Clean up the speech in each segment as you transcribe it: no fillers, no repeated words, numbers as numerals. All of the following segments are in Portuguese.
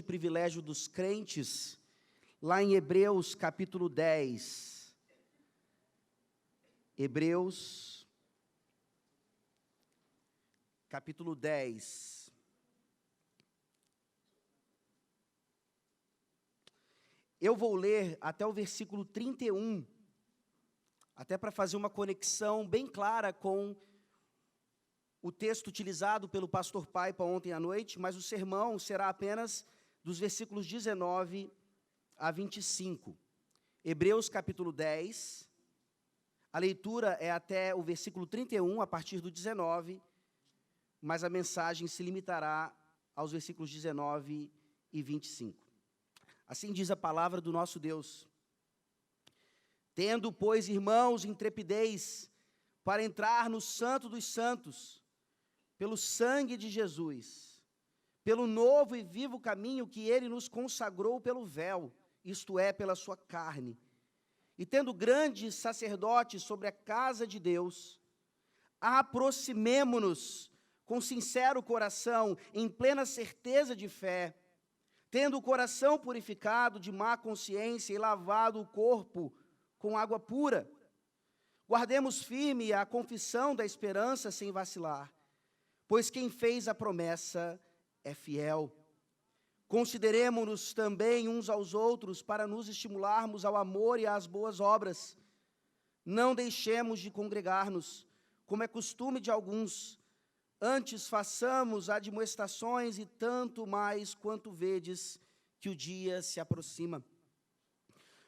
grande privilégio dos crentes, lá em Hebreus capítulo 10. Hebreus capítulo 10. Eu vou ler até o versículo 31, até para fazer uma conexão bem clara com o texto utilizado pelo pastor Paipa ontem à noite, mas o sermão será apenas dos versículos 19 a 25. Hebreus capítulo 10, a leitura é até o versículo 31, a partir do 19, mas a mensagem se limitará aos versículos 19 e 25. Assim diz a palavra do nosso Deus: tendo, pois, irmãos, intrepidez para entrar no Santo dos Santos, pelo sangue de Jesus, pelo novo e vivo caminho que ele nos consagrou pelo véu, isto é, pela sua carne, e tendo grande sacerdote sobre a casa de Deus, aproximemo-nos com sincero coração, em plena certeza de fé, tendo o coração purificado de má consciência e lavado o corpo com água pura. Guardemos firme a confissão da esperança sem vacilar, pois quem fez a promessa é fiel. Consideremo-nos também uns aos outros para nos estimularmos ao amor e às boas obras. Não deixemos de congregar-nos, como é costume de alguns. Antes façamos admoestações, e tanto mais quanto vedes que o dia se aproxima.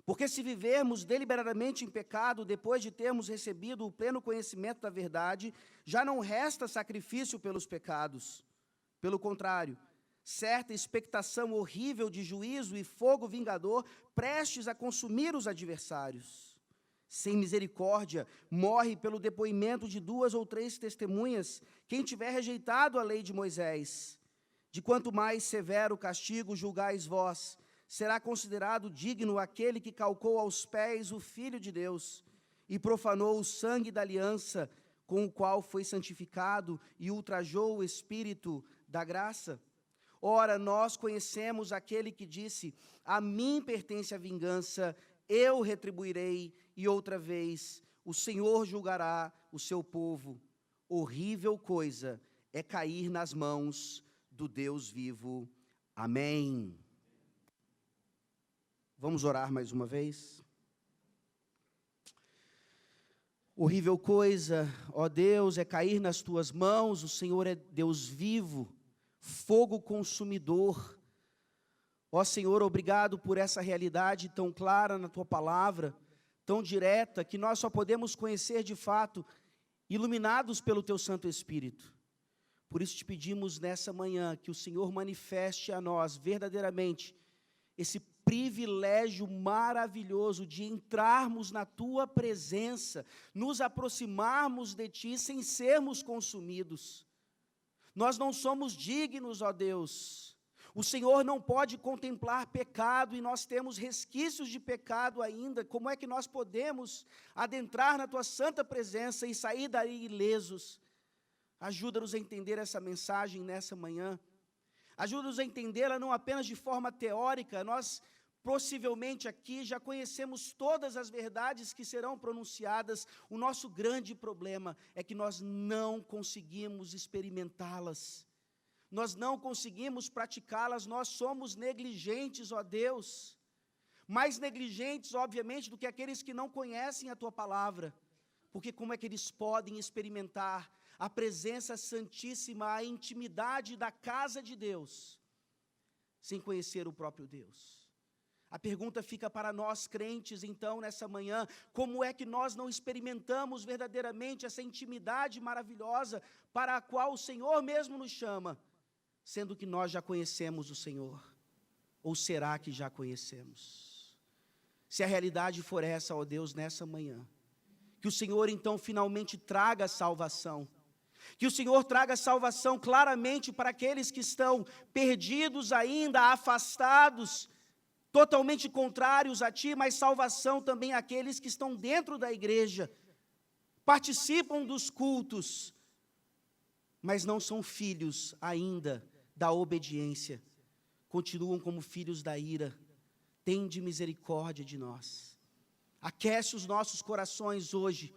Porque se vivermos deliberadamente em pecado, depois de termos recebido o pleno conhecimento da verdade, já não resta sacrifício pelos pecados. Pelo contrário, certa expectação horrível de juízo e fogo vingador, prestes a consumir os adversários. Sem misericórdia, morre pelo depoimento de 2 ou 3 testemunhas quem tiver rejeitado a lei de Moisés. De quanto mais severo castigo julgais vós, será considerado digno aquele que calcou aos pés o Filho de Deus e profanou o sangue da aliança com o qual foi santificado e ultrajou o Espírito da graça. Ora, nós conhecemos aquele que disse: a mim pertence a vingança, eu retribuirei, e outra vez o Senhor julgará o seu povo. Horrível coisa é cair nas mãos do Deus vivo. Amém. Vamos orar mais uma vez? Horrível coisa, ó Deus, é cair nas tuas mãos. O Senhor é Deus vivo, fogo consumidor. Ó Senhor, obrigado por essa realidade tão clara na tua palavra, tão direta, que nós só podemos conhecer de fato, iluminados pelo teu Santo Espírito. Por isso te pedimos nessa manhã que o Senhor manifeste a nós verdadeiramente esse privilégio maravilhoso de entrarmos na tua presença, nos aproximarmos de ti sem sermos consumidos. Nós não somos dignos, ó Deus. O Senhor não pode contemplar pecado e nós temos resquícios de pecado ainda. Como é que nós podemos adentrar na tua santa presença e sair daí ilesos? Ajuda-nos a entender essa mensagem nessa manhã. Ajuda-nos a entendê-la não apenas de forma teórica. Nós possivelmente aqui já conhecemos todas as verdades que serão pronunciadas. O nosso grande problema é que nós não conseguimos experimentá-las. Nós não conseguimos praticá-las, nós somos negligentes, ó Deus. Mais negligentes, obviamente, do que aqueles que não conhecem a tua palavra. Porque como é que eles podem experimentar a presença santíssima, a intimidade da casa de Deus, sem conhecer o próprio Deus? A pergunta fica para nós crentes, então, nessa manhã: como é que nós não experimentamos verdadeiramente essa intimidade maravilhosa para a qual o Senhor mesmo nos chama, sendo que nós já conhecemos o Senhor? Ou será que já conhecemos? Se a realidade for essa, ó Deus, nessa manhã, que o Senhor então finalmente traga salvação. Que o Senhor traga salvação claramente para aqueles que estão perdidos ainda, afastados, totalmente contrários a Ti, mas salvação também àqueles que estão dentro da igreja, participam dos cultos, mas não são filhos ainda da obediência. continuam como filhos da ira. Tende misericórdia de nós. Aquece os nossos corações hoje,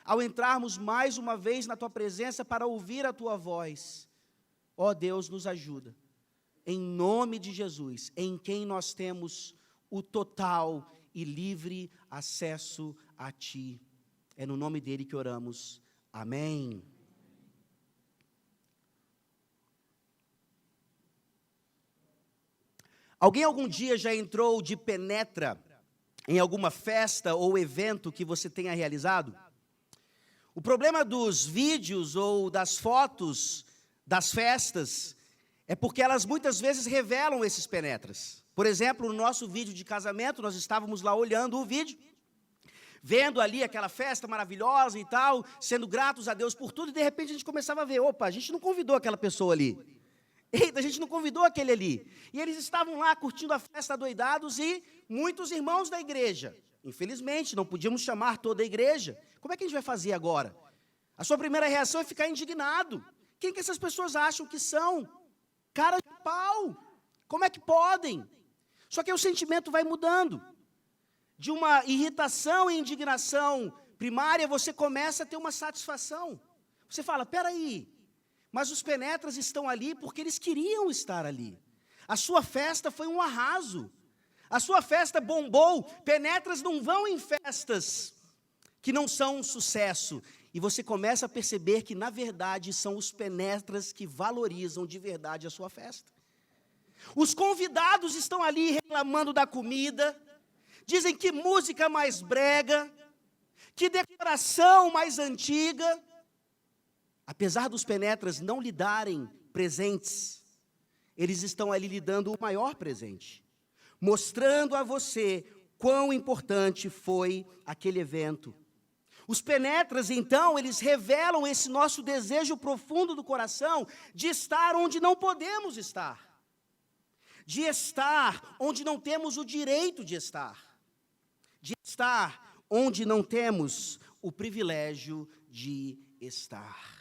ao entrarmos mais uma vez na Tua presença para ouvir a Tua voz. Ó Deus, nos ajuda. Em nome de Jesus, em quem nós temos o total e livre acesso a Ti. É no nome dEle que oramos. Amém. Alguém algum dia já entrou de penetra em alguma festa ou evento que você tenha realizado? O problema dos vídeos ou das fotos das festas é porque elas muitas vezes revelam esses penetras. Por exemplo, no nosso vídeo de casamento, nós estávamos lá olhando o vídeo, vendo ali aquela festa maravilhosa e tal, sendo gratos a Deus por tudo, e de repente a gente começava a ver, opa, a gente não convidou aquela pessoa ali. Eita, a gente não convidou aquele ali. E eles estavam lá curtindo a festa adoidados e muitos irmãos da igreja. Infelizmente, não podíamos chamar toda a igreja. Como é que a gente vai fazer agora? A sua primeira reação é ficar indignado. Quem que essas pessoas acham que são? Cara de pau. Como é que podem? Só que aí o sentimento vai mudando. De uma irritação e indignação primária, você começa a ter uma satisfação. Você fala, peraí, mas os penetras estão ali porque eles queriam estar ali. A sua festa foi um arraso. A sua festa bombou. Penetras não vão em festas que não são um sucesso. E você começa a perceber que, na verdade, são os penetras que valorizam de verdade a sua festa. Os convidados estão ali reclamando da comida, dizem que música mais brega, que decoração mais antiga. Apesar dos penetras não lhe darem presentes, eles estão ali lhe dando o maior presente, mostrando a você quão importante foi aquele evento. Os penetras, então, eles revelam esse nosso desejo profundo do coração de estar onde não podemos estar, de estar onde não temos o direito de estar onde não temos o privilégio de estar.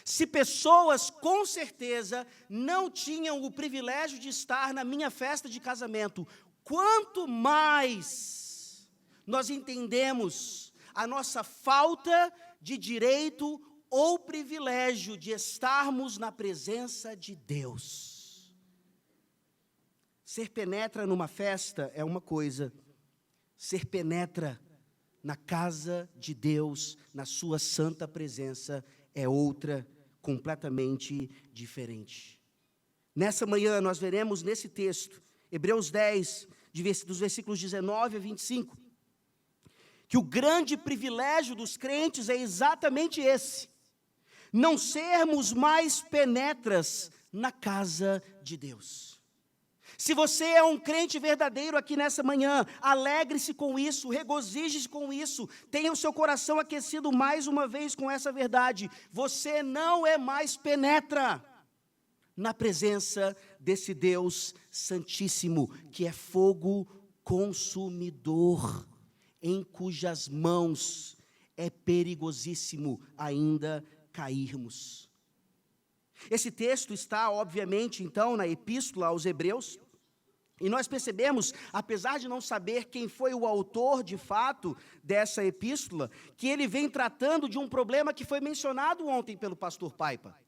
Se pessoas, com certeza, não tinham o privilégio de estar na minha festa de casamento, quanto mais nós entendemos a nossa falta de direito ou privilégio de estarmos na presença de Deus. Ser penetra numa festa é uma coisa, ser penetra na casa de Deus, na sua santa presença, é outra, completamente diferente. Nessa manhã nós veremos nesse texto, Hebreus 10, dos versículos 19 a 25, que o grande privilégio dos crentes é exatamente esse, não sermos mais penetras na casa de Deus. Se você é um crente verdadeiro aqui nessa manhã, alegre-se com isso, regozije-se com isso, tenha o seu coração aquecido mais uma vez com essa verdade. Você não é mais penetra na presença desse Deus Santíssimo, que é fogo consumidor, em cujas mãos é perigosíssimo ainda cairmos. Esse texto está, obviamente, então, na Epístola aos Hebreus, e nós percebemos, apesar de não saber quem foi o autor de fato dessa epístola, que ele vem tratando de um problema que foi mencionado ontem pelo pastor Paipa.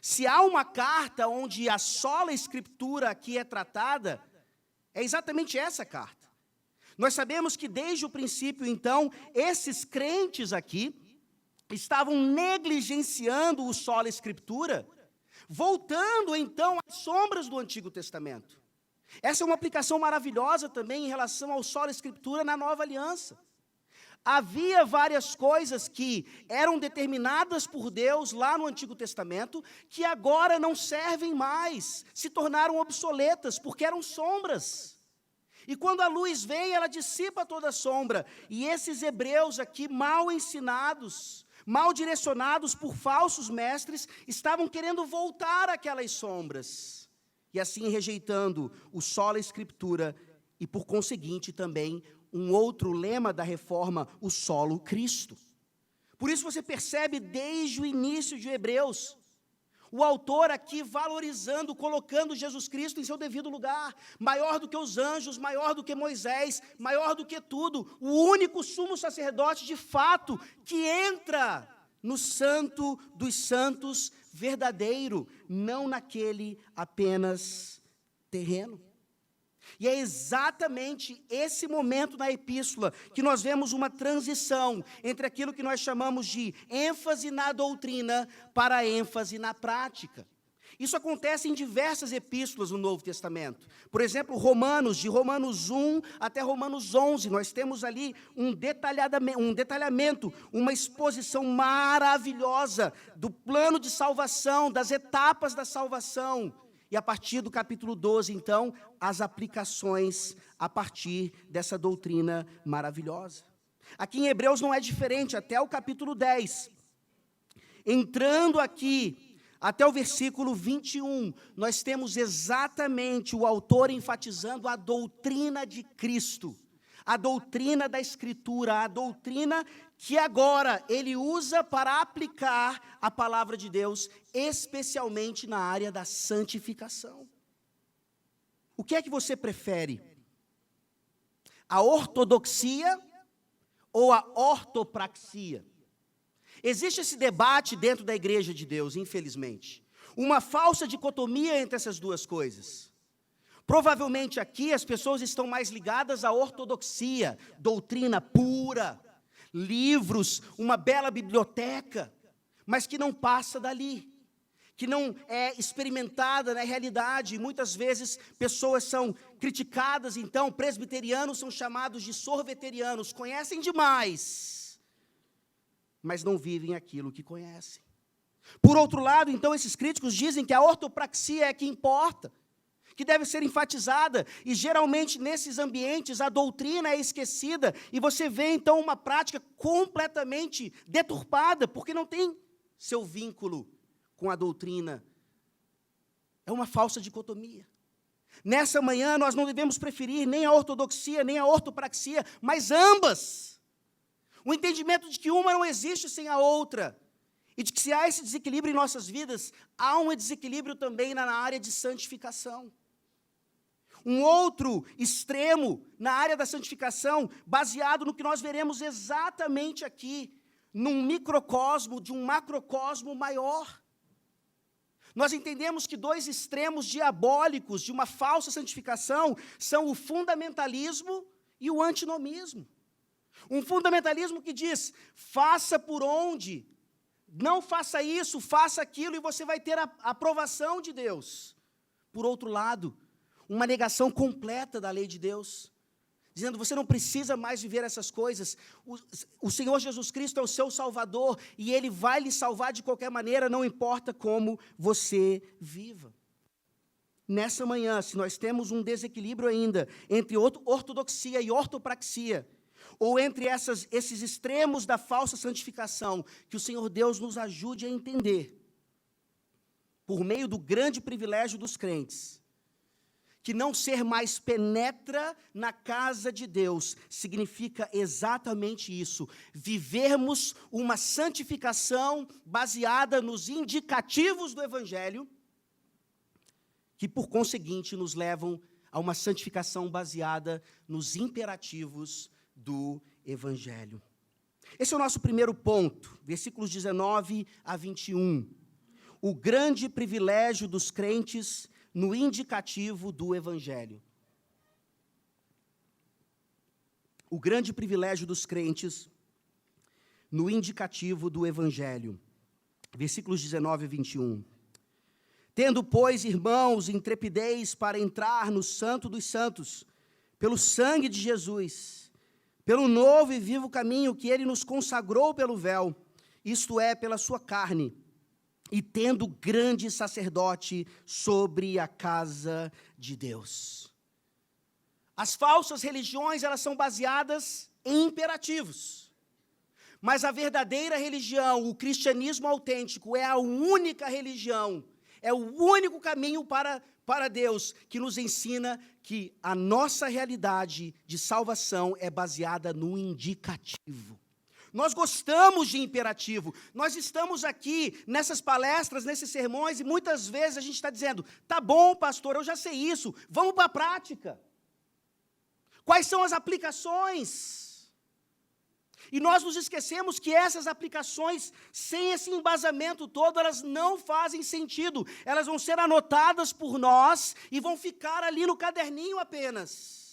Se há uma carta onde a sola Escritura aqui é tratada, é exatamente essa carta. Nós sabemos que desde o princípio, então, esses crentes aqui estavam negligenciando o sola Escritura, voltando então às sombras do Antigo Testamento. Essa é uma aplicação maravilhosa também em relação ao sola Escritura na Nova Aliança. Havia várias coisas que eram determinadas por Deus lá no Antigo Testamento, que agora não servem mais, se tornaram obsoletas, porque eram sombras. E quando a luz vem, ela dissipa toda a sombra. E esses hebreus aqui, mal ensinados, mal direcionados por falsos mestres, estavam querendo voltar àquelas sombras. E assim rejeitando o sola Escritura e, por conseguinte, também um outro lema da reforma, o solo Cristo. Por isso você percebe desde o início de Hebreus, O autor aqui valorizando, colocando Jesus Cristo em seu devido lugar, maior do que os anjos, maior do que Moisés, maior do que tudo, o único sumo sacerdote de fato que entra no santo dos santos verdadeiro, não naquele apenas terreno. E é exatamente esse momento na epístola que nós vemos uma transição entre aquilo que nós chamamos de ênfase na doutrina para a ênfase na prática. Isso acontece em diversas epístolas no Novo Testamento. Por exemplo, Romanos, de Romanos 1 até Romanos 11, nós temos ali um detalhamento, uma exposição maravilhosa do plano de salvação, das etapas da salvação. E a partir do capítulo 12, então, as aplicações a partir dessa doutrina maravilhosa. Aqui em Hebreus não é diferente, até o capítulo 10. Entrando aqui, até o versículo 21, nós temos exatamente o autor enfatizando a doutrina de Cristo, a doutrina da Escritura, a doutrina que agora ele usa para aplicar a palavra de Deus, especialmente na área da santificação. O que é que você prefere? A ortodoxia ou a ortopraxia? Existe esse debate dentro da igreja de Deus, infelizmente. Uma falsa dicotomia entre essas duas coisas. Provavelmente aqui as pessoas estão mais ligadas à ortodoxia, doutrina pura, livros, uma bela biblioteca, mas que não passa dali, que não é experimentada na realidade. Muitas vezes pessoas são criticadas, então presbiterianos são chamados de sorveterianos, conhecem demais, mas não vivem aquilo que conhecem. Por outro lado, então, esses críticos dizem que a ortopraxia é que importa, que deve ser enfatizada, e geralmente nesses ambientes a doutrina é esquecida, e você vê então uma prática completamente deturpada, porque não tem seu vínculo com a doutrina. É uma falsa dicotomia. Nessa manhã nós não devemos preferir nem a ortodoxia, nem a ortopraxia, mas ambas. O entendimento de que uma não existe sem a outra, e de que se há esse desequilíbrio em nossas vidas, há um desequilíbrio também na área de santificação. Um outro extremo na área da santificação, baseado no que nós veremos exatamente aqui, num microcosmo, de um macrocosmo maior. Nós entendemos que dois extremos diabólicos de uma falsa santificação são o fundamentalismo e o antinomismo. Um fundamentalismo que diz, faça por onde, não faça isso, faça aquilo, e você vai ter a aprovação de Deus. Por outro lado, uma negação completa da lei de Deus, dizendo, você não precisa mais viver essas coisas, o Senhor Jesus Cristo é o seu Salvador, e Ele vai lhe salvar de qualquer maneira, não importa como você viva. Nessa manhã, se nós temos um desequilíbrio ainda, entre ortodoxia e ortopraxia, ou entre esses extremos da falsa santificação, que o Senhor Deus nos ajude a entender, por meio do grande privilégio dos crentes, que não ser mais penetra na casa de Deus significa exatamente isso, vivermos uma santificação baseada nos indicativos do Evangelho, que por conseguinte nos levam a uma santificação baseada nos imperativos do Evangelho. Esse é o nosso primeiro ponto, versículos 19 a 21. O grande privilégio dos crentes no indicativo do Evangelho. O grande privilégio dos crentes no indicativo do Evangelho. Versículos 19 a 21. Tendo, pois, irmãos, intrepidez para entrar no Santo dos Santos, pelo sangue de Jesus, pelo novo e vivo caminho que Ele nos consagrou pelo véu, isto é, pela sua carne, e tendo grande sacerdote sobre a casa de Deus. As falsas religiões, elas são baseadas em imperativos. Mas a verdadeira religião, o cristianismo autêntico, é a única religião, é o único caminho para Deus, que nos ensina que a nossa realidade de salvação é baseada no indicativo. Nós gostamos de imperativo. Nós estamos aqui nessas palestras, nesses sermões, e muitas vezes a gente está dizendo, tá bom, pastor, eu já sei isso, vamos para a prática. Quais são as aplicações? E nós nos esquecemos que essas aplicações, sem esse embasamento todo, elas não fazem sentido. Elas vão ser anotadas por nós e vão ficar ali no caderninho apenas.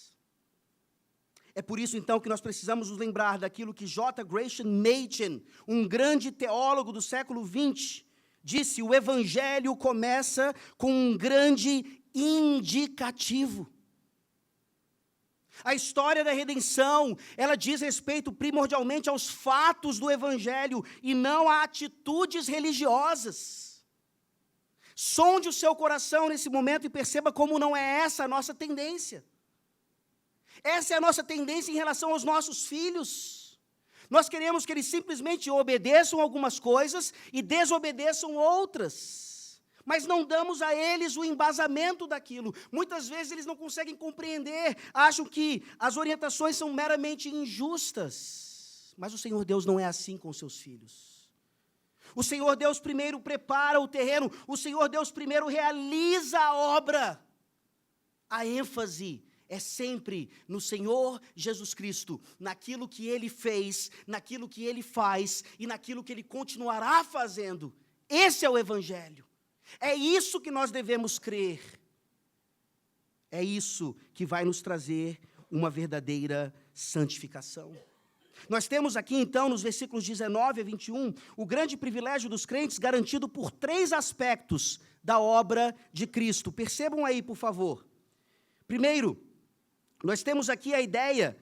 É por isso, então, que nós precisamos nos lembrar daquilo que J. Gresham Machen, um grande teólogo do século XX, disse: o Evangelho começa com um grande indicativo. A história da redenção, ela diz respeito primordialmente aos fatos do Evangelho e não a atitudes religiosas. Sonde o seu coração nesse momento e perceba como não é essa a nossa tendência. Essa é a nossa tendência em relação aos nossos filhos. Nós queremos que eles simplesmente obedeçam algumas coisas e desobedeçam outras. Mas não damos a eles o embasamento daquilo. Muitas vezes eles não conseguem compreender, acham que as orientações são meramente injustas. Mas o Senhor Deus não é assim com os seus filhos. O Senhor Deus primeiro prepara o terreno, o Senhor Deus primeiro realiza a obra. A ênfase é sempre no Senhor Jesus Cristo, naquilo que Ele fez, naquilo que Ele faz e naquilo que Ele continuará fazendo. Esse é o Evangelho. É isso que nós devemos crer. É isso que vai nos trazer uma verdadeira santificação. Nós temos aqui, então, nos versículos 19 a 21, o grande privilégio dos crentes garantido por 3 aspectos da obra de Cristo. Percebam aí, por favor. Primeiro, nós temos aqui a ideia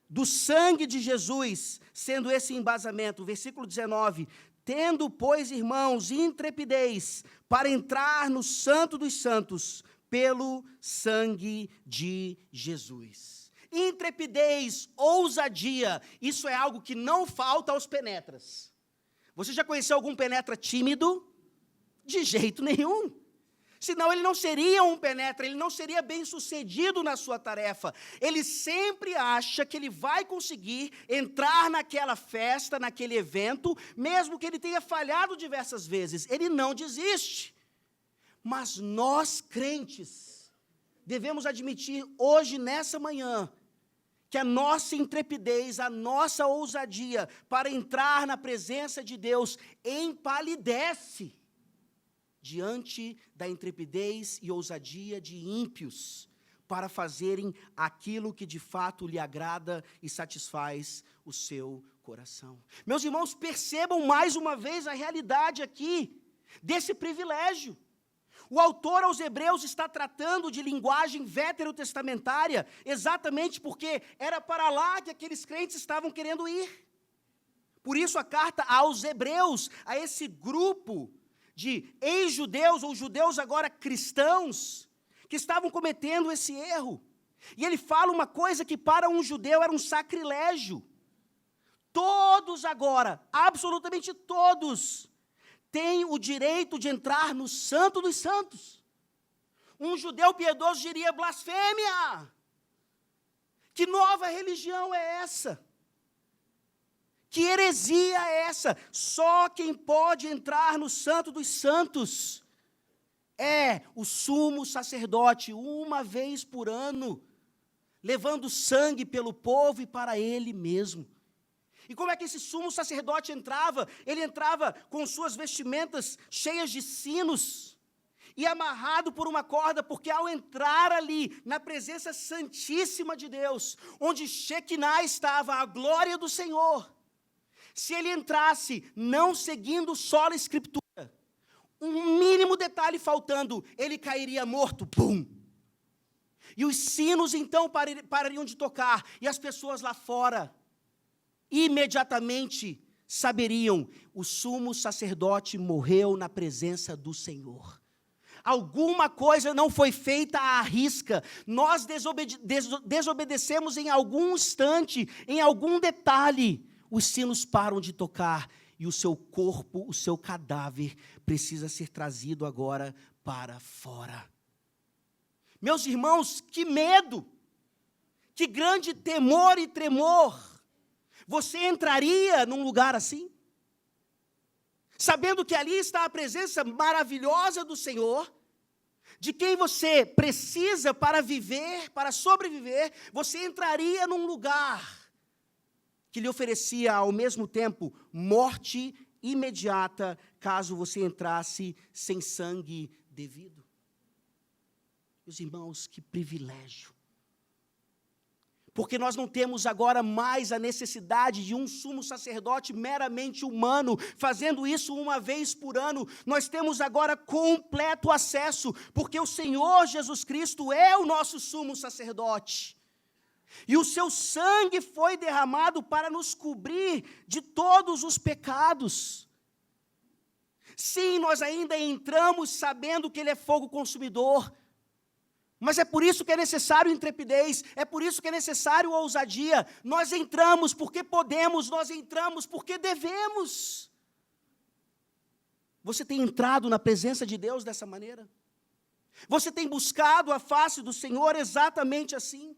do sangue de Jesus sendo esse embasamento. Versículo 19, tendo, pois, irmãos, intrepidez para entrar no Santo dos Santos pelo sangue de Jesus. Intrepidez, ousadia, isso é algo que não falta aos penetras. Você já conheceu algum penetra tímido? De jeito nenhum. Senão ele não seria um penetra, ele não seria bem-sucedido na sua tarefa. Ele sempre acha que ele vai conseguir entrar naquela festa, naquele evento, mesmo que ele tenha falhado diversas vezes. Ele não desiste. Mas nós, crentes, devemos admitir hoje, nessa manhã, que a nossa intrepidez, a nossa ousadia para entrar na presença de Deus empalidece diante da intrepidez e ousadia de ímpios, para fazerem aquilo que de fato lhe agrada e satisfaz o seu coração. Meus irmãos, percebam mais uma vez a realidade aqui, desse privilégio. O autor aos Hebreus está tratando de linguagem veterotestamentária, exatamente porque era para lá que aqueles crentes estavam querendo ir. Por isso a carta aos Hebreus, a esse grupo de ex-judeus, ou judeus agora cristãos, que estavam cometendo esse erro. E ele fala uma coisa que para um judeu era um sacrilégio. Todos agora, absolutamente todos, têm o direito de entrar no Santo dos Santos. Um judeu piedoso diria blasfêmia. Que nova religião é essa? Que heresia é essa? Só quem pode entrar no Santo dos Santos é o sumo sacerdote, uma vez por ano, levando sangue pelo povo e para ele mesmo. E como é que esse sumo sacerdote entrava? Ele entrava com suas vestimentas cheias de sinos e amarrado por uma corda, porque ao entrar ali na presença santíssima de Deus, onde Shekinah estava, a glória do Senhor, se ele entrasse não seguindo só a Escritura, um mínimo detalhe faltando, ele cairia morto, pum! E os sinos então parariam de tocar, e as pessoas lá fora, imediatamente saberiam, o sumo sacerdote morreu na presença do Senhor. Alguma coisa não foi feita à risca, nós desobedecemos em algum instante, em algum detalhe, os sinos param de tocar e o seu corpo, o seu cadáver, precisa ser trazido agora para fora. Meus irmãos, que medo, que grande temor e tremor. Você entraria num lugar assim? Sabendo que ali está a presença maravilhosa do Senhor, de quem você precisa para viver, para sobreviver, você entraria num lugar que lhe oferecia ao mesmo tempo morte imediata, caso você entrasse sem sangue devido. Meus irmãos, que privilégio. Porque nós não temos agora mais a necessidade de um sumo sacerdote meramente humano, fazendo isso uma vez por ano. Nós temos agora completo acesso, porque o Senhor Jesus Cristo é o nosso sumo sacerdote. E o seu sangue foi derramado para nos cobrir de todos os pecados. Sim, nós ainda entramos sabendo que Ele é fogo consumidor, mas é por isso que é necessário intrepidez, é por isso que é necessário ousadia. Nós entramos porque podemos, nós entramos porque devemos. Você tem entrado na presença de Deus dessa maneira? Você tem buscado a face do Senhor exatamente assim?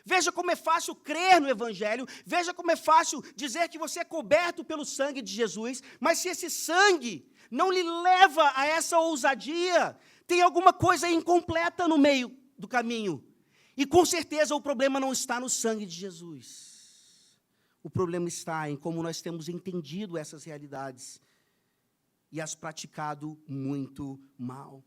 Veja como é fácil crer no Evangelho, veja como é fácil dizer que você é coberto pelo sangue de Jesus, mas se esse sangue não lhe leva a essa ousadia, tem alguma coisa incompleta no meio do caminho. E com certeza o problema não está no sangue de Jesus. O problema está em como nós temos entendido essas realidades e as praticado muito mal.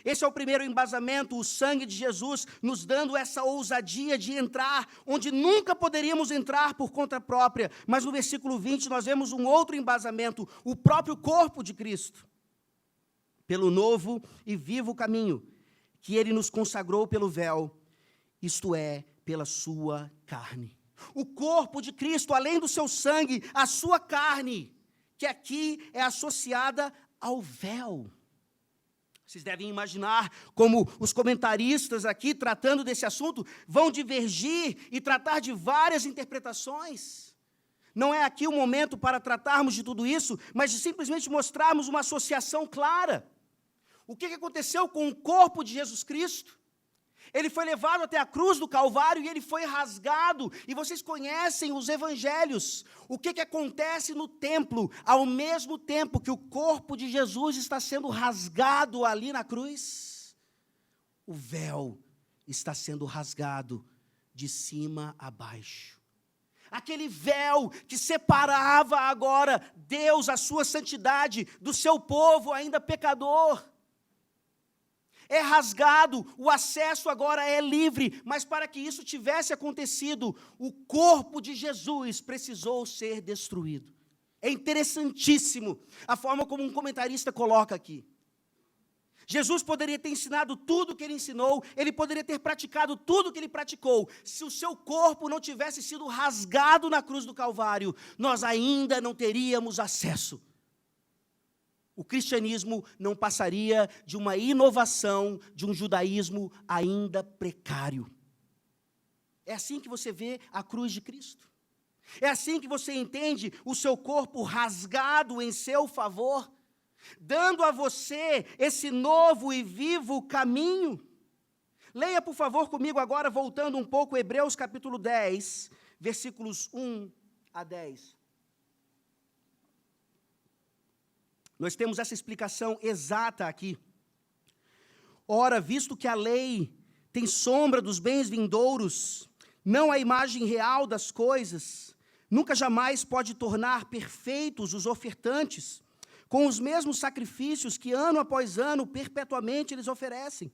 Esse é o primeiro embasamento, o sangue de Jesus nos dando essa ousadia de entrar onde nunca poderíamos entrar por conta própria. Mas no versículo 20 nós vemos um outro embasamento, o próprio corpo de Cristo. Pelo novo e vivo caminho que Ele nos consagrou pelo véu, isto é, pela sua carne. O corpo de Cristo, além do seu sangue, a sua carne, que aqui é associada ao véu. Vocês devem imaginar como os comentaristas aqui, tratando desse assunto, vão divergir e tratar de várias interpretações. Não é aqui o momento para tratarmos de tudo isso, mas de simplesmente mostrarmos uma associação clara. O que aconteceu com o corpo de Jesus Cristo? Ele foi levado até a cruz do Calvário e ele foi rasgado. E vocês conhecem os evangelhos. O que acontece no templo, ao mesmo tempo que o corpo de Jesus está sendo rasgado ali na cruz? O véu está sendo rasgado de cima a baixo. Aquele véu que separava agora Deus, a sua santidade, do seu povo ainda pecador. É rasgado, o acesso agora é livre, mas para que isso tivesse acontecido, o corpo de Jesus precisou ser destruído. É interessantíssimo a forma como um comentarista coloca aqui. Jesus poderia ter ensinado tudo o que ele ensinou, ele poderia ter praticado tudo o que ele praticou. Se o seu corpo não tivesse sido rasgado na cruz do Calvário, nós ainda não teríamos acesso. O cristianismo não passaria de uma inovação, de um judaísmo ainda precário. É assim que você vê a cruz de Cristo. É assim que você entende o seu corpo rasgado em seu favor, dando a você esse novo e vivo caminho. Leia, por favor, comigo agora, voltando um pouco, Hebreus capítulo 10, versículos 1 a 10. Nós temos essa explicação exata aqui. Ora, visto que a lei tem sombra dos bens vindouros, não a imagem real das coisas, nunca jamais pode tornar perfeitos os ofertantes, com os mesmos sacrifícios que ano após ano, perpetuamente eles oferecem.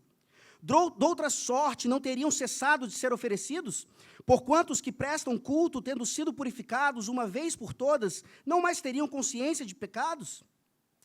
Doutra sorte, não teriam cessado de ser oferecidos, porquanto os que prestam culto, tendo sido purificados uma vez por todas, não mais teriam consciência de pecados?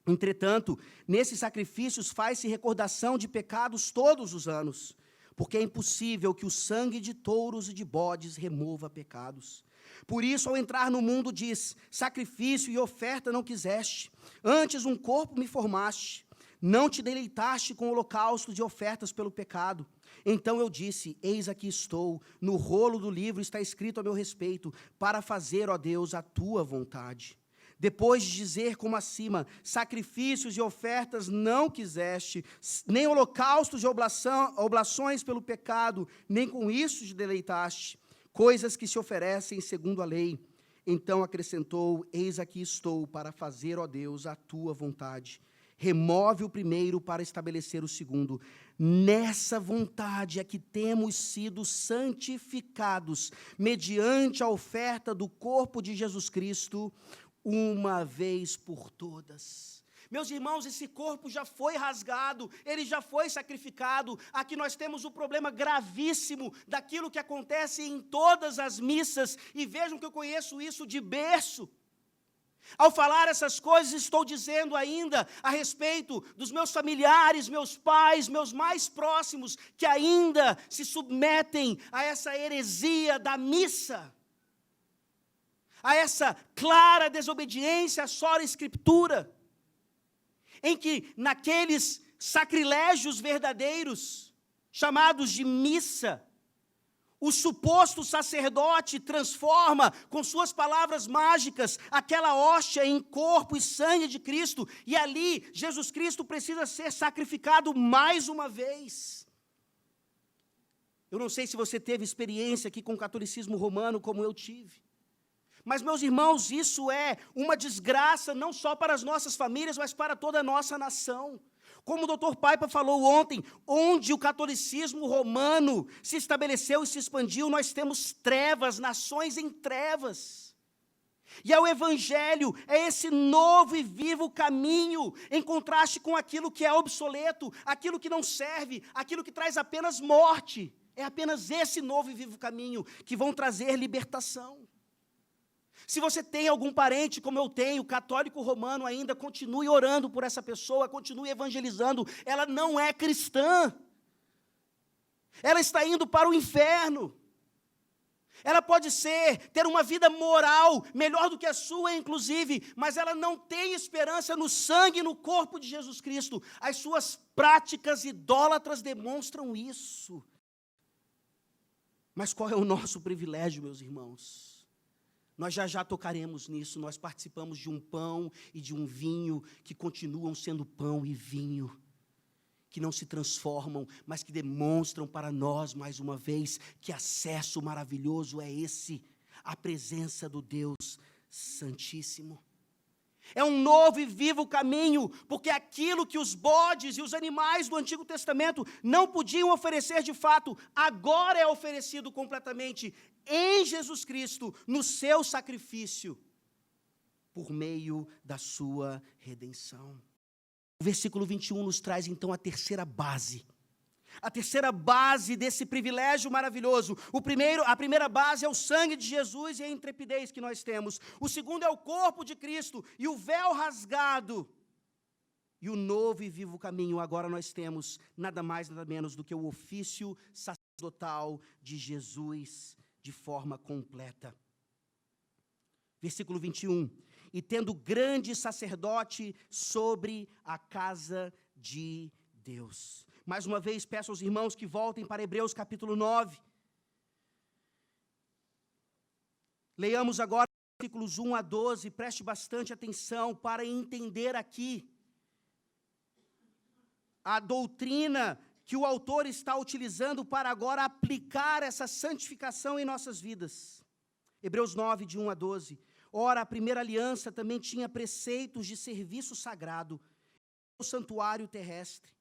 Entretanto, nesses sacrifícios faz-se recordação de pecados todos os anos, porque é impossível que o sangue de touros e de bodes remova pecados. Por isso, ao entrar no mundo, diz: sacrifício e oferta não quiseste, antes um corpo me formaste. Não te deleitaste com holocausto de ofertas pelo pecado. Então eu disse: eis aqui estou, no rolo do livro está escrito a meu respeito, para fazer, ó Deus, a tua vontade. Depois de dizer como acima, sacrifícios e ofertas não quiseste, nem holocaustos de oblações pelo pecado, nem com isso te deleitaste. coisas que se oferecem segundo a lei. Então acrescentou: eis aqui estou para fazer, ó Deus, a tua vontade. Remove o primeiro para estabelecer o segundo. Nessa vontade é que temos sido santificados, mediante a oferta do corpo de Jesus Cristo, uma vez por todas. Meus irmãos, esse corpo já foi rasgado, ele já foi sacrificado. Aqui nós temos um problema gravíssimo daquilo que acontece em todas as missas, e vejam que eu conheço isso de berço. Ao falar essas coisas, estou dizendo ainda a respeito dos meus familiares, meus pais, meus mais próximos, que ainda se submetem a essa heresia da missa, a essa clara desobediência à sola Escritura, em que naqueles sacrilégios verdadeiros, chamados de missa, o suposto sacerdote transforma, com suas palavras mágicas, aquela hóstia em corpo e sangue de Cristo, e ali Jesus Cristo precisa ser sacrificado mais uma vez. Eu não sei se você teve experiência aqui com o catolicismo romano, como eu tive. Mas, meus irmãos, isso é uma desgraça, não só para as nossas famílias, mas para toda a nossa nação. Como o Dr. Paipa falou ontem, onde o catolicismo romano se estabeleceu e se expandiu, nós temos trevas, nações em trevas. E é o Evangelho, é esse novo e vivo caminho, em contraste com aquilo que é obsoleto, aquilo que não serve, aquilo que traz apenas morte. É apenas esse novo e vivo caminho que vão trazer libertação. Se você tem algum parente, como eu tenho, católico romano ainda, continue orando por essa pessoa, continue evangelizando. Ela não é cristã. Ela está indo para o inferno. Ela pode ter uma vida moral melhor do que a sua, inclusive, mas ela não tem esperança no sangue e no corpo de Jesus Cristo. As suas práticas idólatras demonstram isso. Mas qual é o nosso privilégio, meus irmãos? Nós já tocaremos nisso. Nós participamos de um pão e de um vinho que continuam sendo pão e vinho, que não se transformam, mas que demonstram para nós, mais uma vez, que acesso maravilhoso é esse, a presença do Deus Santíssimo. É um novo e vivo caminho, porque aquilo que os bodes e os animais do Antigo Testamento não podiam oferecer de fato, agora é oferecido completamente em Jesus Cristo, no seu sacrifício, por meio da sua redenção. O versículo 21 nos traz então a terceira base desse privilégio maravilhoso. A primeira base é o sangue de Jesus e a intrepidez que nós temos. O segundo é o corpo de Cristo e o véu rasgado. E o novo e vivo caminho, agora nós temos nada mais, nada menos do que o ofício sacerdotal de Jesus de forma completa. Versículo 21. E tendo grande sacerdote sobre a casa de Deus. Mais uma vez, peço aos irmãos que voltem para Hebreus capítulo 9. Leiamos agora versículos 1 a 12, preste bastante atenção para entender aqui a doutrina que o autor está utilizando para agora aplicar essa santificação em nossas vidas. Hebreus 9, de 1 a 12. Ora, a primeira aliança também tinha preceitos de serviço sagrado, no santuário terrestre.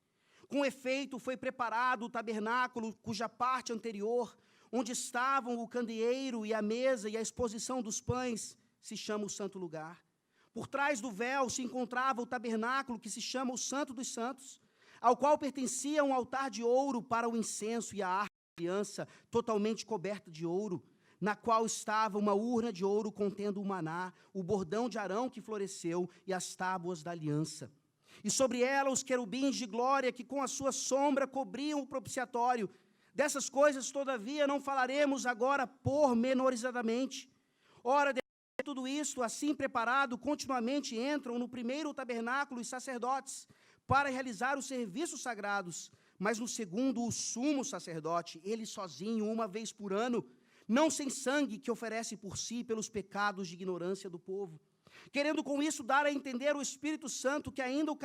Com efeito, foi preparado o tabernáculo, cuja parte anterior, onde estavam o candeeiro e a mesa e a exposição dos pães, se chama o santo lugar. Por trás do véu se encontrava o tabernáculo, que se chama o Santo dos Santos, ao qual pertencia um altar de ouro para o incenso e a arca da aliança, totalmente coberta de ouro, na qual estava uma urna de ouro contendo o maná, o bordão de Arão que floresceu e as tábuas da aliança. E sobre ela os querubins de glória que com a sua sombra cobriam o propiciatório. Dessas coisas, todavia, não falaremos agora pormenorizadamente. Ora, depois de tudo isto, assim preparado, continuamente entram no primeiro tabernáculo os sacerdotes, para realizar os serviços sagrados, mas no segundo o sumo sacerdote, ele sozinho, uma vez por ano, não sem sangue, que oferece por si pelos pecados de ignorância do povo. Querendo com isso dar a entender o Espírito Santo que ainda o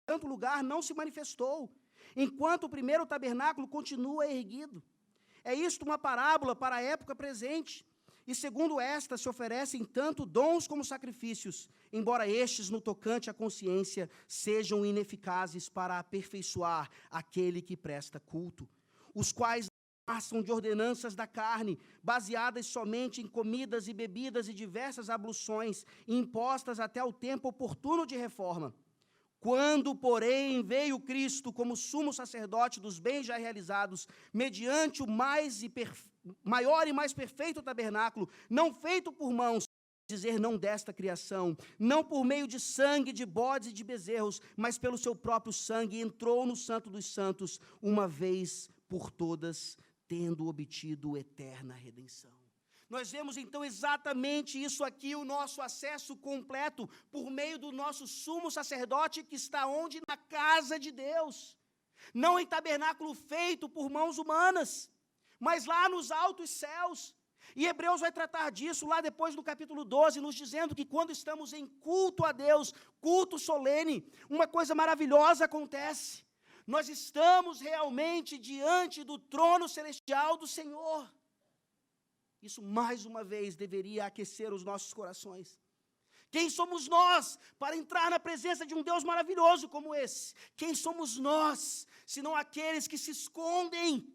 santo lugar não se manifestou, enquanto o primeiro tabernáculo continua erguido. É isto uma parábola para a época presente. E segundo esta, se oferecem tanto dons como sacrifícios, embora estes, no tocante à consciência, sejam ineficazes para aperfeiçoar aquele que presta culto, os quais passam de ordenanças da carne, baseadas somente em comidas e bebidas e diversas abluções, impostas até o tempo oportuno de reforma. Quando, porém, veio Cristo como sumo sacerdote dos bens já realizados, mediante o maior e mais perfeito tabernáculo, não feito por mãos, dizer não desta criação, não por meio de sangue de bodes e de bezerros, mas pelo seu próprio sangue, entrou no Santo dos Santos, uma vez por todas, tendo obtido eterna redenção. Nós vemos então exatamente isso aqui, o nosso acesso completo por meio do nosso sumo sacerdote que está onde? Na casa de Deus. Não em tabernáculo feito por mãos humanas, mas lá nos altos céus. E Hebreus vai tratar disso lá depois do capítulo 12, nos dizendo que quando estamos em culto a Deus, culto solene, uma coisa maravilhosa acontece. Nós estamos realmente diante do trono celestial do Senhor. Isso, mais uma vez, deveria aquecer os nossos corações. Quem somos nós para entrar na presença de um Deus maravilhoso como esse? Quem somos nós, senão aqueles que se escondem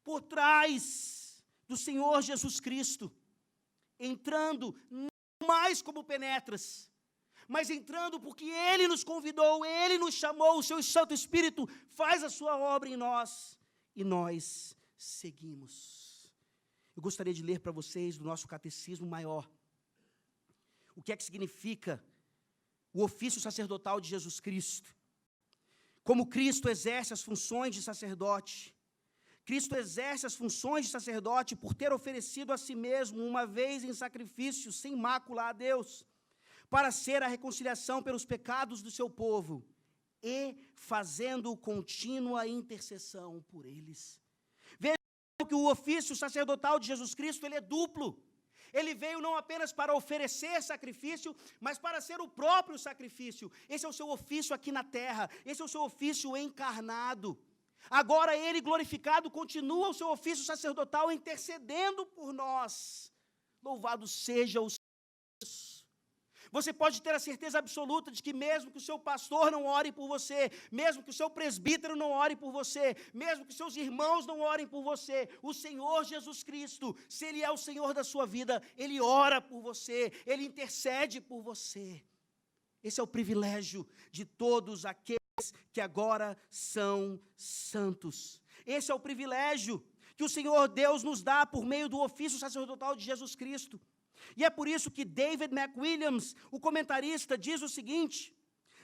por trás do Senhor Jesus Cristo, entrando não mais como penetras, mas entrando porque Ele nos convidou, Ele nos chamou, o Seu Santo Espírito faz a sua obra em nós, e nós seguimos. Eu gostaria de ler para vocês do nosso catecismo maior, o que é que significa o ofício sacerdotal de Jesus Cristo. Como Cristo exerce as funções de sacerdote. Cristo exerce as funções de sacerdote por ter oferecido a si mesmo, uma vez em sacrifício, sem mácula a Deus, para ser a reconciliação pelos pecados do seu povo, e fazendo contínua intercessão por eles. Veja que o ofício sacerdotal de Jesus Cristo, ele é duplo. Ele veio não apenas para oferecer sacrifício, mas para ser o próprio sacrifício. Esse é o seu ofício aqui na terra, esse é o seu ofício encarnado. Agora ele, glorificado, continua o seu ofício sacerdotal intercedendo por nós. Louvado seja o Senhor. Você pode ter a certeza absoluta de que mesmo que o seu pastor não ore por você, mesmo que o seu presbítero não ore por você, mesmo que os seus irmãos não orem por você, o Senhor Jesus Cristo, se Ele é o Senhor da sua vida, Ele ora por você, Ele intercede por você. Esse é o privilégio de todos aqueles que agora são santos. Esse é o privilégio que o Senhor Deus nos dá por meio do ofício sacerdotal de Jesus Cristo. E é por isso que David McWilliams, o comentarista, diz o seguinte: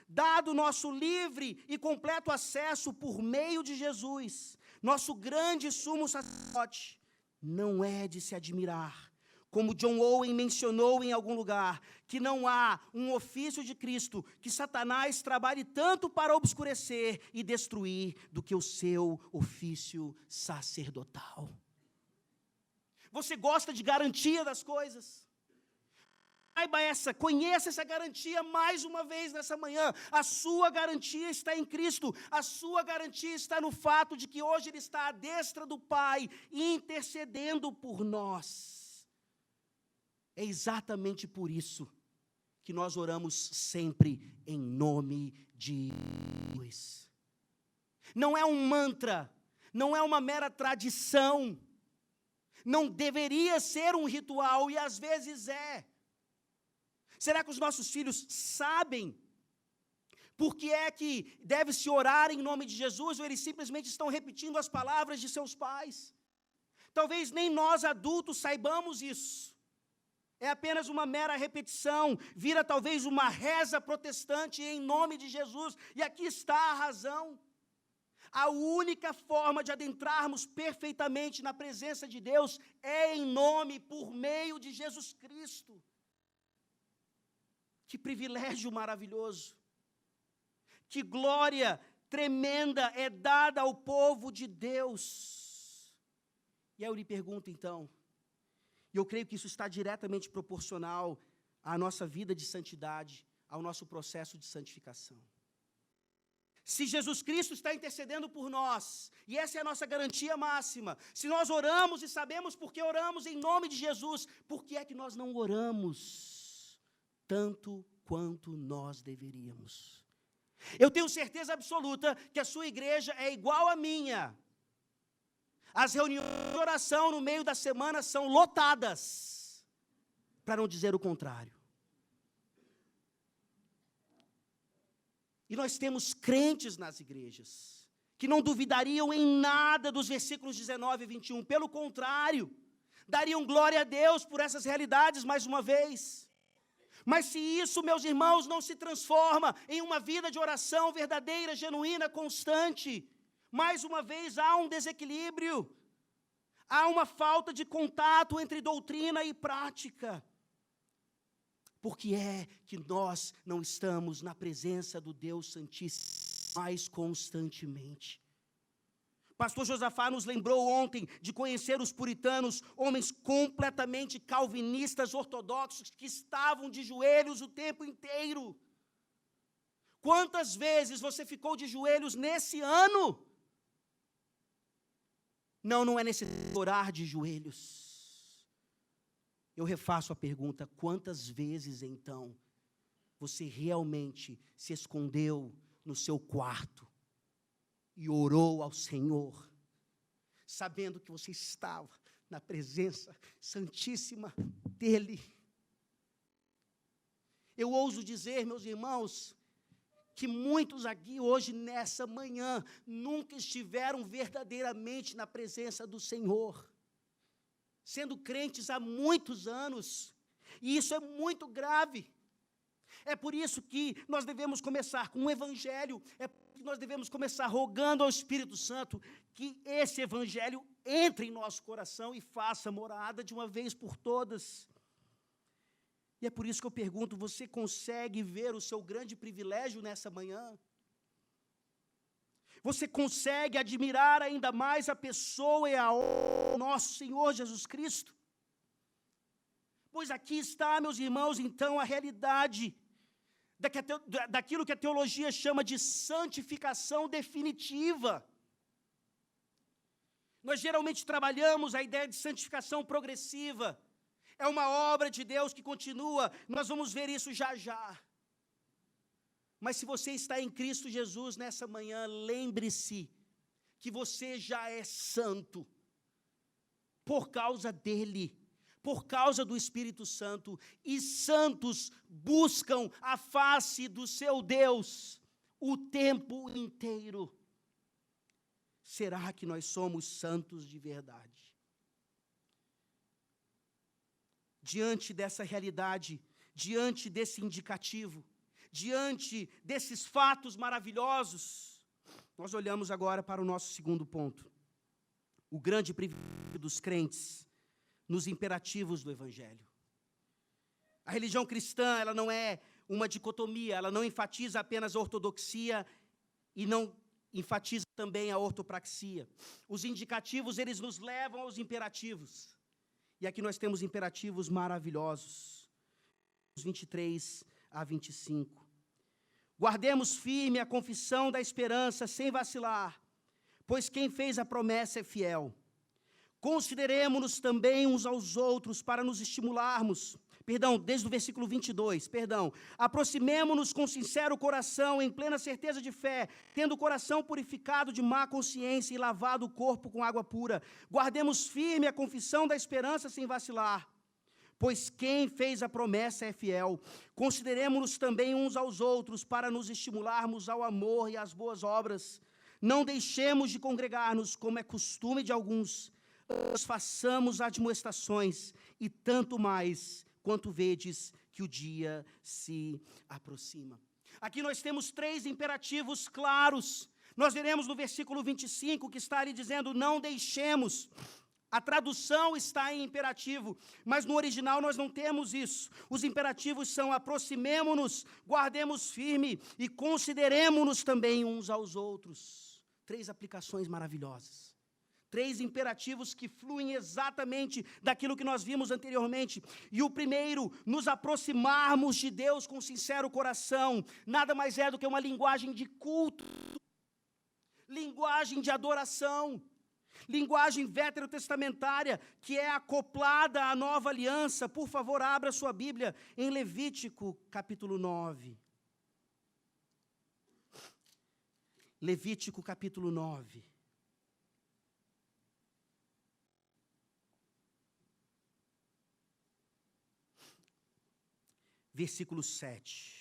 dado nosso livre e completo acesso por meio de Jesus, nosso grande sumo sacerdote, não é de se admirar, como John Owen mencionou em algum lugar, que não há um ofício de Cristo que Satanás trabalhe tanto para obscurecer e destruir do que o seu ofício sacerdotal. Você gosta de garantia das coisas? Conheça essa garantia mais uma vez nessa manhã. A sua garantia está em Cristo. A sua garantia está no fato de que hoje Ele está à destra do Pai, intercedendo por nós. É exatamente por isso que nós oramos sempre em nome de Jesus. Não é um mantra, não é uma mera tradição, não deveria ser um ritual, e às vezes é. Será que os nossos filhos sabem por que é que deve-se orar em nome de Jesus, ou eles simplesmente estão repetindo as palavras de seus pais? Talvez nem nós adultos saibamos isso. É apenas uma mera repetição, vira talvez uma reza protestante em nome de Jesus, e aqui está a razão. A única forma de adentrarmos perfeitamente na presença de Deus é em nome, por meio de Jesus Cristo. Que privilégio maravilhoso, que glória tremenda é dada ao povo de Deus. E aí eu lhe pergunto então, e eu creio que isso está diretamente proporcional à nossa vida de santidade, ao nosso processo de santificação. Se Jesus Cristo está intercedendo por nós, e essa é a nossa garantia máxima, se nós oramos e sabemos por que oramos em nome de Jesus, por que é que nós não oramos tanto quanto nós deveríamos? Eu tenho certeza absoluta que a sua igreja é igual à minha. As reuniões de oração no meio da semana são lotadas, para não dizer o contrário. E nós temos crentes nas igrejas, que não duvidariam em nada dos versículos 19 e 21, pelo contrário, dariam glória a Deus por essas realidades mais uma vez. Mas se isso, meus irmãos, não se transforma em uma vida de oração verdadeira, genuína, constante, mais uma vez há um desequilíbrio, há uma falta de contato entre doutrina e prática. Por que é que nós não estamos na presença do Deus Santíssimo mais constantemente? Pastor Josafá nos lembrou ontem de conhecer os puritanos, homens completamente calvinistas, ortodoxos, que estavam de joelhos o tempo inteiro. Quantas vezes você ficou de joelhos nesse ano? Não é necessário orar de joelhos. Eu refaço a pergunta: quantas vezes então você realmente se escondeu no seu quarto e orou ao Senhor, sabendo que você estava na presença santíssima dEle? Eu ouso dizer, meus irmãos, que muitos aqui hoje, nessa manhã, nunca estiveram verdadeiramente na presença do Senhor, sendo crentes há muitos anos, e isso é muito grave. É por isso que nós devemos começar com o Evangelho, é por isso que nós devemos começar rogando ao Espírito Santo que esse Evangelho entre em nosso coração e faça morada de uma vez por todas. E é por isso que eu pergunto: você consegue ver o seu grande privilégio nessa manhã? Você consegue admirar ainda mais a pessoa e a obra do nosso Senhor Jesus Cristo? Pois aqui está, meus irmãos, então, a realidade daquilo que a teologia chama de santificação definitiva. Nós geralmente trabalhamos a ideia de santificação progressiva. É uma obra de Deus que continua, nós vamos ver isso já já. Mas se você está em Cristo Jesus nessa manhã, lembre-se que você já é santo, por causa dEle, por causa do Espírito Santo, e santos buscam a face do seu Deus o tempo inteiro. Será que nós somos santos de verdade? Diante dessa realidade, diante desse indicativo, diante desses fatos maravilhosos, nós olhamos agora para o nosso segundo ponto: o grande privilégio dos crentes nos imperativos do Evangelho. A religião cristã, ela não é uma dicotomia, ela não enfatiza apenas a ortodoxia e não enfatiza também a ortopraxia. Os indicativos, eles nos levam aos imperativos. E aqui nós temos imperativos maravilhosos, 23 a 25. Guardemos firme a confissão da esperança sem vacilar, pois quem fez a promessa é fiel. Consideremos-nos também uns aos outros para nos estimularmos. Desde o versículo 22, aproximemo-nos com sincero coração, em plena certeza de fé, tendo o coração purificado de má consciência e lavado o corpo com água pura. Guardemos firme a confissão da esperança sem vacilar, pois quem fez a promessa é fiel. Consideremo-nos também uns aos outros para nos estimularmos ao amor e às boas obras. Não deixemos de congregar-nos, como é costume de alguns, nós façamos admoestações, e tanto mais quanto vedes que o dia se aproxima. Aqui nós temos 3 imperativos claros. Nós veremos no versículo 25 que está ali dizendo: não deixemos. A tradução está em imperativo, mas no original nós não temos isso. Os imperativos são: aproximemo-nos, guardemos firme e consideremo-nos também uns aos outros. 3 aplicações maravilhosas. 3 imperativos que fluem exatamente daquilo que nós vimos anteriormente. E o primeiro, nos aproximarmos de Deus com sincero coração, nada mais é do que uma linguagem de culto. linguagem de adoração, linguagem veterotestamentária, que é acoplada à nova aliança. Por favor, abra sua Bíblia em Levítico, capítulo 9. Levítico, capítulo 9. Versículo 7.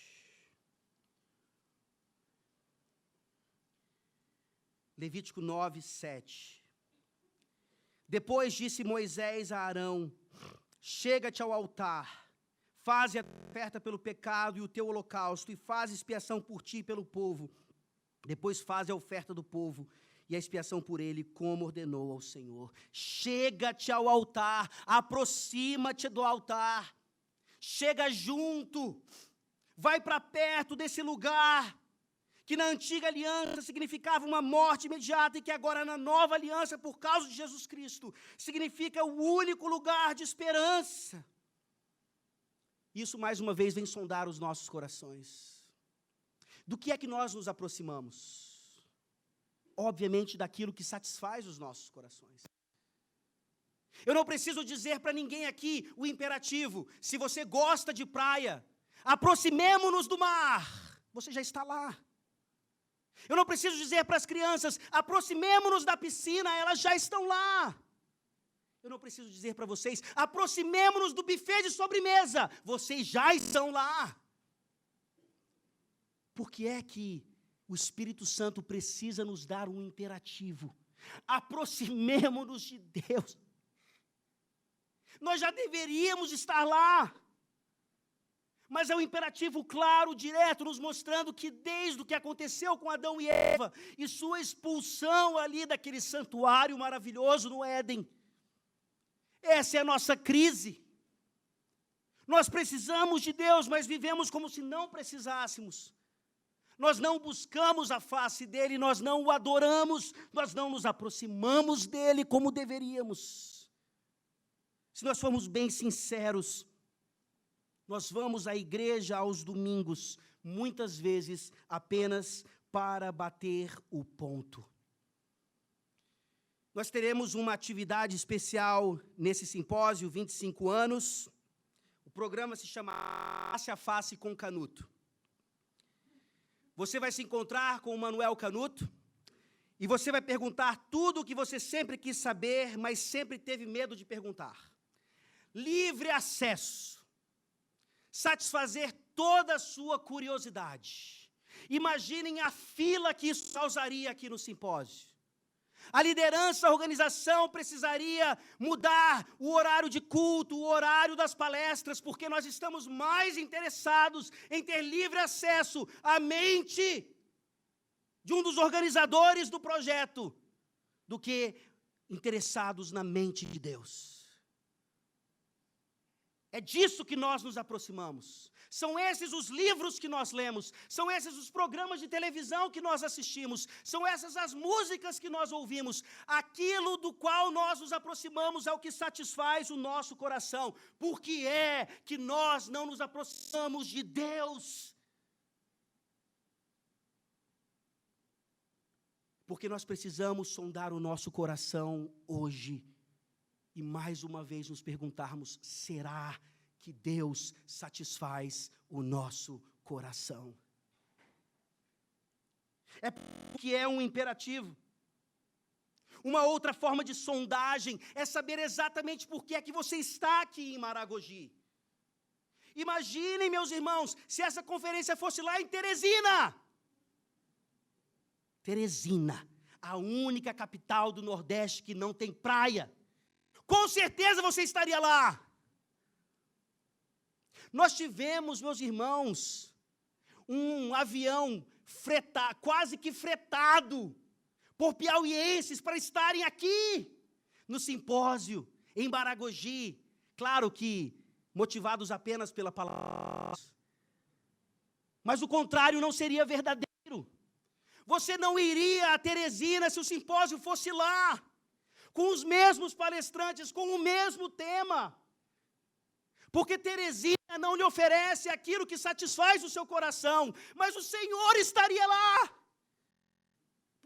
Levítico 9, 7. Depois disse Moisés a Arão: chega-te ao altar, faze a oferta pelo pecado e o teu holocausto, e faz expiação por ti e pelo povo. Depois faz a oferta do povo e a expiação por ele, como ordenou ao Senhor. Chega-te ao altar, aproxima-te do altar, chega junto, vai para perto desse lugar, que na antiga aliança significava uma morte imediata e que agora na nova aliança, por causa de Jesus Cristo, significa o único lugar de esperança. Isso, mais uma vez, vem sondar os nossos corações. Do que é que nós nos aproximamos? Obviamente, daquilo que satisfaz os nossos corações. Eu não preciso dizer para ninguém aqui o imperativo: se você gosta de praia, aproximemo-nos do mar. Você já está lá. Eu não preciso dizer para as crianças: aproximemo-nos da piscina, elas já estão lá. Eu não preciso dizer para vocês: aproximemo-nos do buffet de sobremesa, vocês já estão lá. Por que é que o Espírito Santo precisa nos dar um imperativo? Aproximemo-nos de Deus. Nós já deveríamos estar lá. Mas é um imperativo claro, direto, nos mostrando que desde o que aconteceu com Adão e Eva, e sua expulsão ali daquele santuário maravilhoso no Éden, essa é a nossa crise. Nós precisamos de Deus, mas vivemos como se não precisássemos. Nós não buscamos a face dEle, nós não o adoramos, nós não nos aproximamos dEle como deveríamos. Se nós formos bem sinceros, nós vamos à igreja aos domingos, muitas vezes apenas para bater o ponto. Nós teremos uma atividade especial nesse simpósio, 25 anos. O programa se chama Face a Face com Canuto. Você vai se encontrar com o Manuel Canuto e você vai perguntar tudo o que você sempre quis saber, mas sempre teve medo de perguntar. Livre acesso. Satisfazer toda a sua curiosidade. Imaginem a fila que isso causaria aqui no simpósio. A liderança, a organização precisaria mudar o horário de culto, o horário das palestras, porque nós estamos mais interessados em ter livre acesso à mente de um dos organizadores do projeto do que interessados na mente de Deus. É disso que nós nos aproximamos. São esses os livros que nós lemos, são esses os programas de televisão que nós assistimos, são essas as músicas que nós ouvimos. Aquilo do qual nós nos aproximamos é o que satisfaz o nosso coração. Por que é que nós não nos aproximamos de Deus? Porque nós precisamos sondar o nosso coração hoje. E mais uma vez nos perguntarmos: será que Deus satisfaz o nosso coração? É porque é um imperativo. Uma outra forma de sondagem é saber exatamente por que é que você está aqui em Maragogi. Imaginem, meus irmãos, se essa conferência fosse lá em Teresina. Teresina, a única capital do Nordeste que não tem praia. Com certeza você estaria lá. Nós tivemos, meus irmãos, um avião quase que fretado por piauienses para estarem aqui no simpósio em Maragogi. Claro que motivados apenas pela palavra. Mas o contrário não seria verdadeiro. Você não iria a Teresina se o simpósio fosse lá, com os mesmos palestrantes, com o mesmo tema. Porque Teresina não lhe oferece aquilo que satisfaz o seu coração, mas o Senhor estaria lá.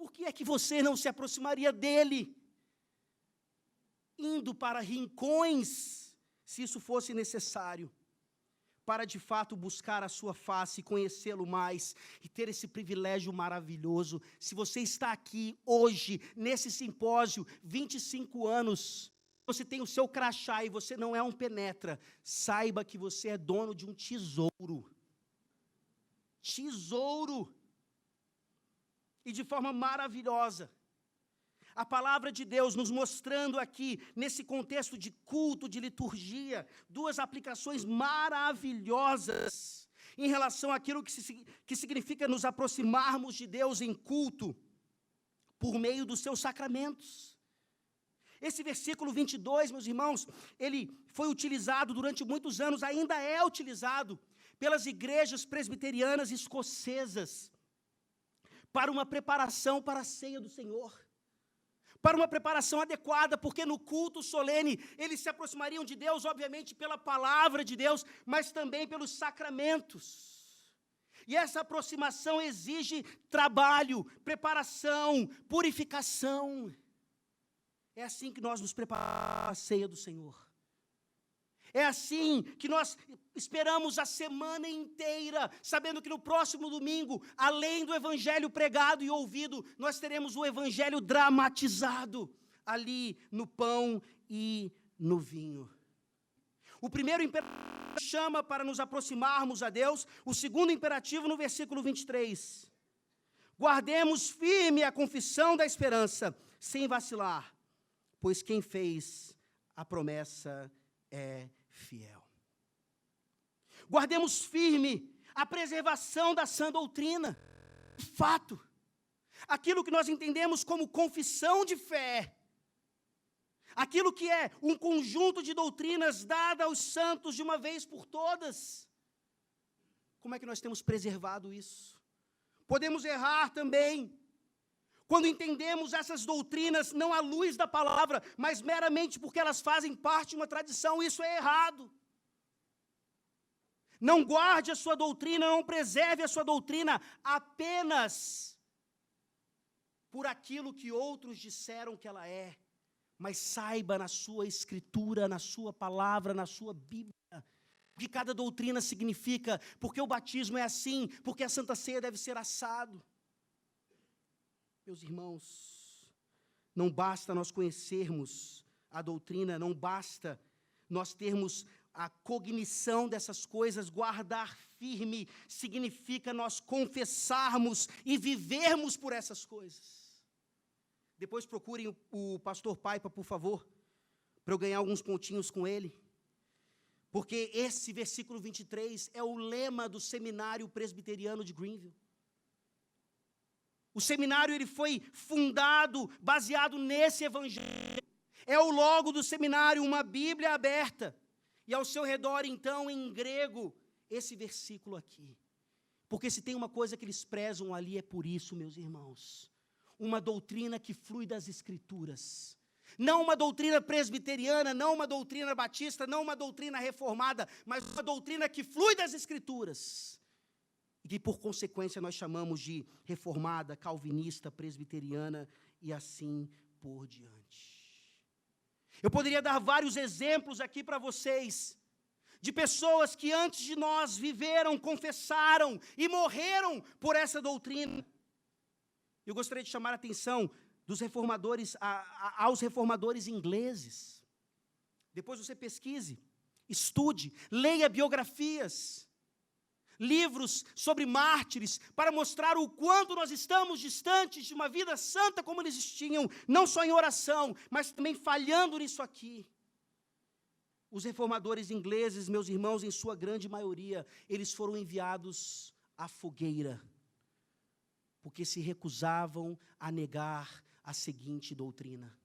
por que é que você não se aproximaria dele? Indo para rincões, se isso fosse necessário, para de fato buscar a sua face, conhecê-lo mais e ter esse privilégio maravilhoso. Se você está aqui hoje, nesse simpósio, 25 anos, você tem o seu crachá e você não é um penetra, saiba que você é dono de um tesouro. Tesouro! E de forma maravilhosa. A palavra de Deus nos mostrando aqui, nesse contexto de culto, de liturgia, duas aplicações maravilhosas em relação àquilo que significa nos aproximarmos de Deus em culto, por meio dos seus sacramentos. Esse versículo 22, meus irmãos, ele foi utilizado durante muitos anos, ainda é utilizado pelas igrejas presbiterianas escocesas, para uma preparação para a ceia do Senhor. Para uma preparação adequada, porque no culto solene, eles se aproximariam de Deus, obviamente, pela palavra de Deus, mas também pelos sacramentos. E essa aproximação exige trabalho, preparação, purificação. É assim que nós nos preparamos para a ceia do Senhor. É assim que nós esperamos a semana inteira, sabendo que no próximo domingo, além do evangelho pregado e ouvido, nós teremos o evangelho dramatizado ali no pão e no vinho. O primeiro imperativo chama para nos aproximarmos a Deus, o segundo imperativo no versículo 23. Guardemos firme a confissão da esperança, sem vacilar, pois quem fez a promessa é fiel. Guardemos firme a preservação da sã doutrina. Fato. Aquilo que nós entendemos como confissão de fé. Aquilo que é um conjunto de doutrinas dada aos santos de uma vez por todas. Como é que nós temos preservado isso? Podemos errar também quando entendemos essas doutrinas não à luz da palavra, mas meramente porque elas fazem parte de uma tradição. Isso é errado. Não guarde a sua doutrina, não preserve a sua doutrina apenas por aquilo que outros disseram que ela é, mas saiba na sua escritura, na sua palavra, na sua Bíblia, o que cada doutrina significa, porque o batismo é assim, porque a Santa Ceia deve ser assado. Meus irmãos, não basta nós conhecermos a doutrina, não basta nós termos a cognição dessas coisas. Guardar firme significa nós confessarmos e vivermos por essas coisas. Depois procurem o pastor Paipa, por favor, para eu ganhar alguns pontinhos com ele. Porque esse versículo 23 é o lema do seminário presbiteriano de Greenville. O seminário ele foi fundado baseado nesse evangelho. É o logo do seminário, uma Bíblia aberta. E ao seu redor, então, em grego, esse versículo aqui. Porque se tem uma coisa que eles prezam ali, é por isso, meus irmãos. Uma doutrina que flui das Escrituras. Não uma doutrina presbiteriana, não uma doutrina batista, não uma doutrina reformada, mas uma doutrina que flui das Escrituras. E que, por consequência, nós chamamos de reformada, calvinista, presbiteriana e assim por diante. Eu poderia dar vários exemplos aqui para vocês, de pessoas que antes de nós viveram, confessaram e morreram por essa doutrina. Eu gostaria de chamar a atenção dos reformadores, aos reformadores ingleses. Depois você pesquise, estude, leia biografias, livros sobre mártires, para mostrar o quanto nós estamos distantes de uma vida santa como eles tinham, não só em oração, mas também falhando nisso aqui. Os reformadores ingleses, meus irmãos, em sua grande maioria, eles foram enviados à fogueira, porque se recusavam a negar a seguinte doutrina.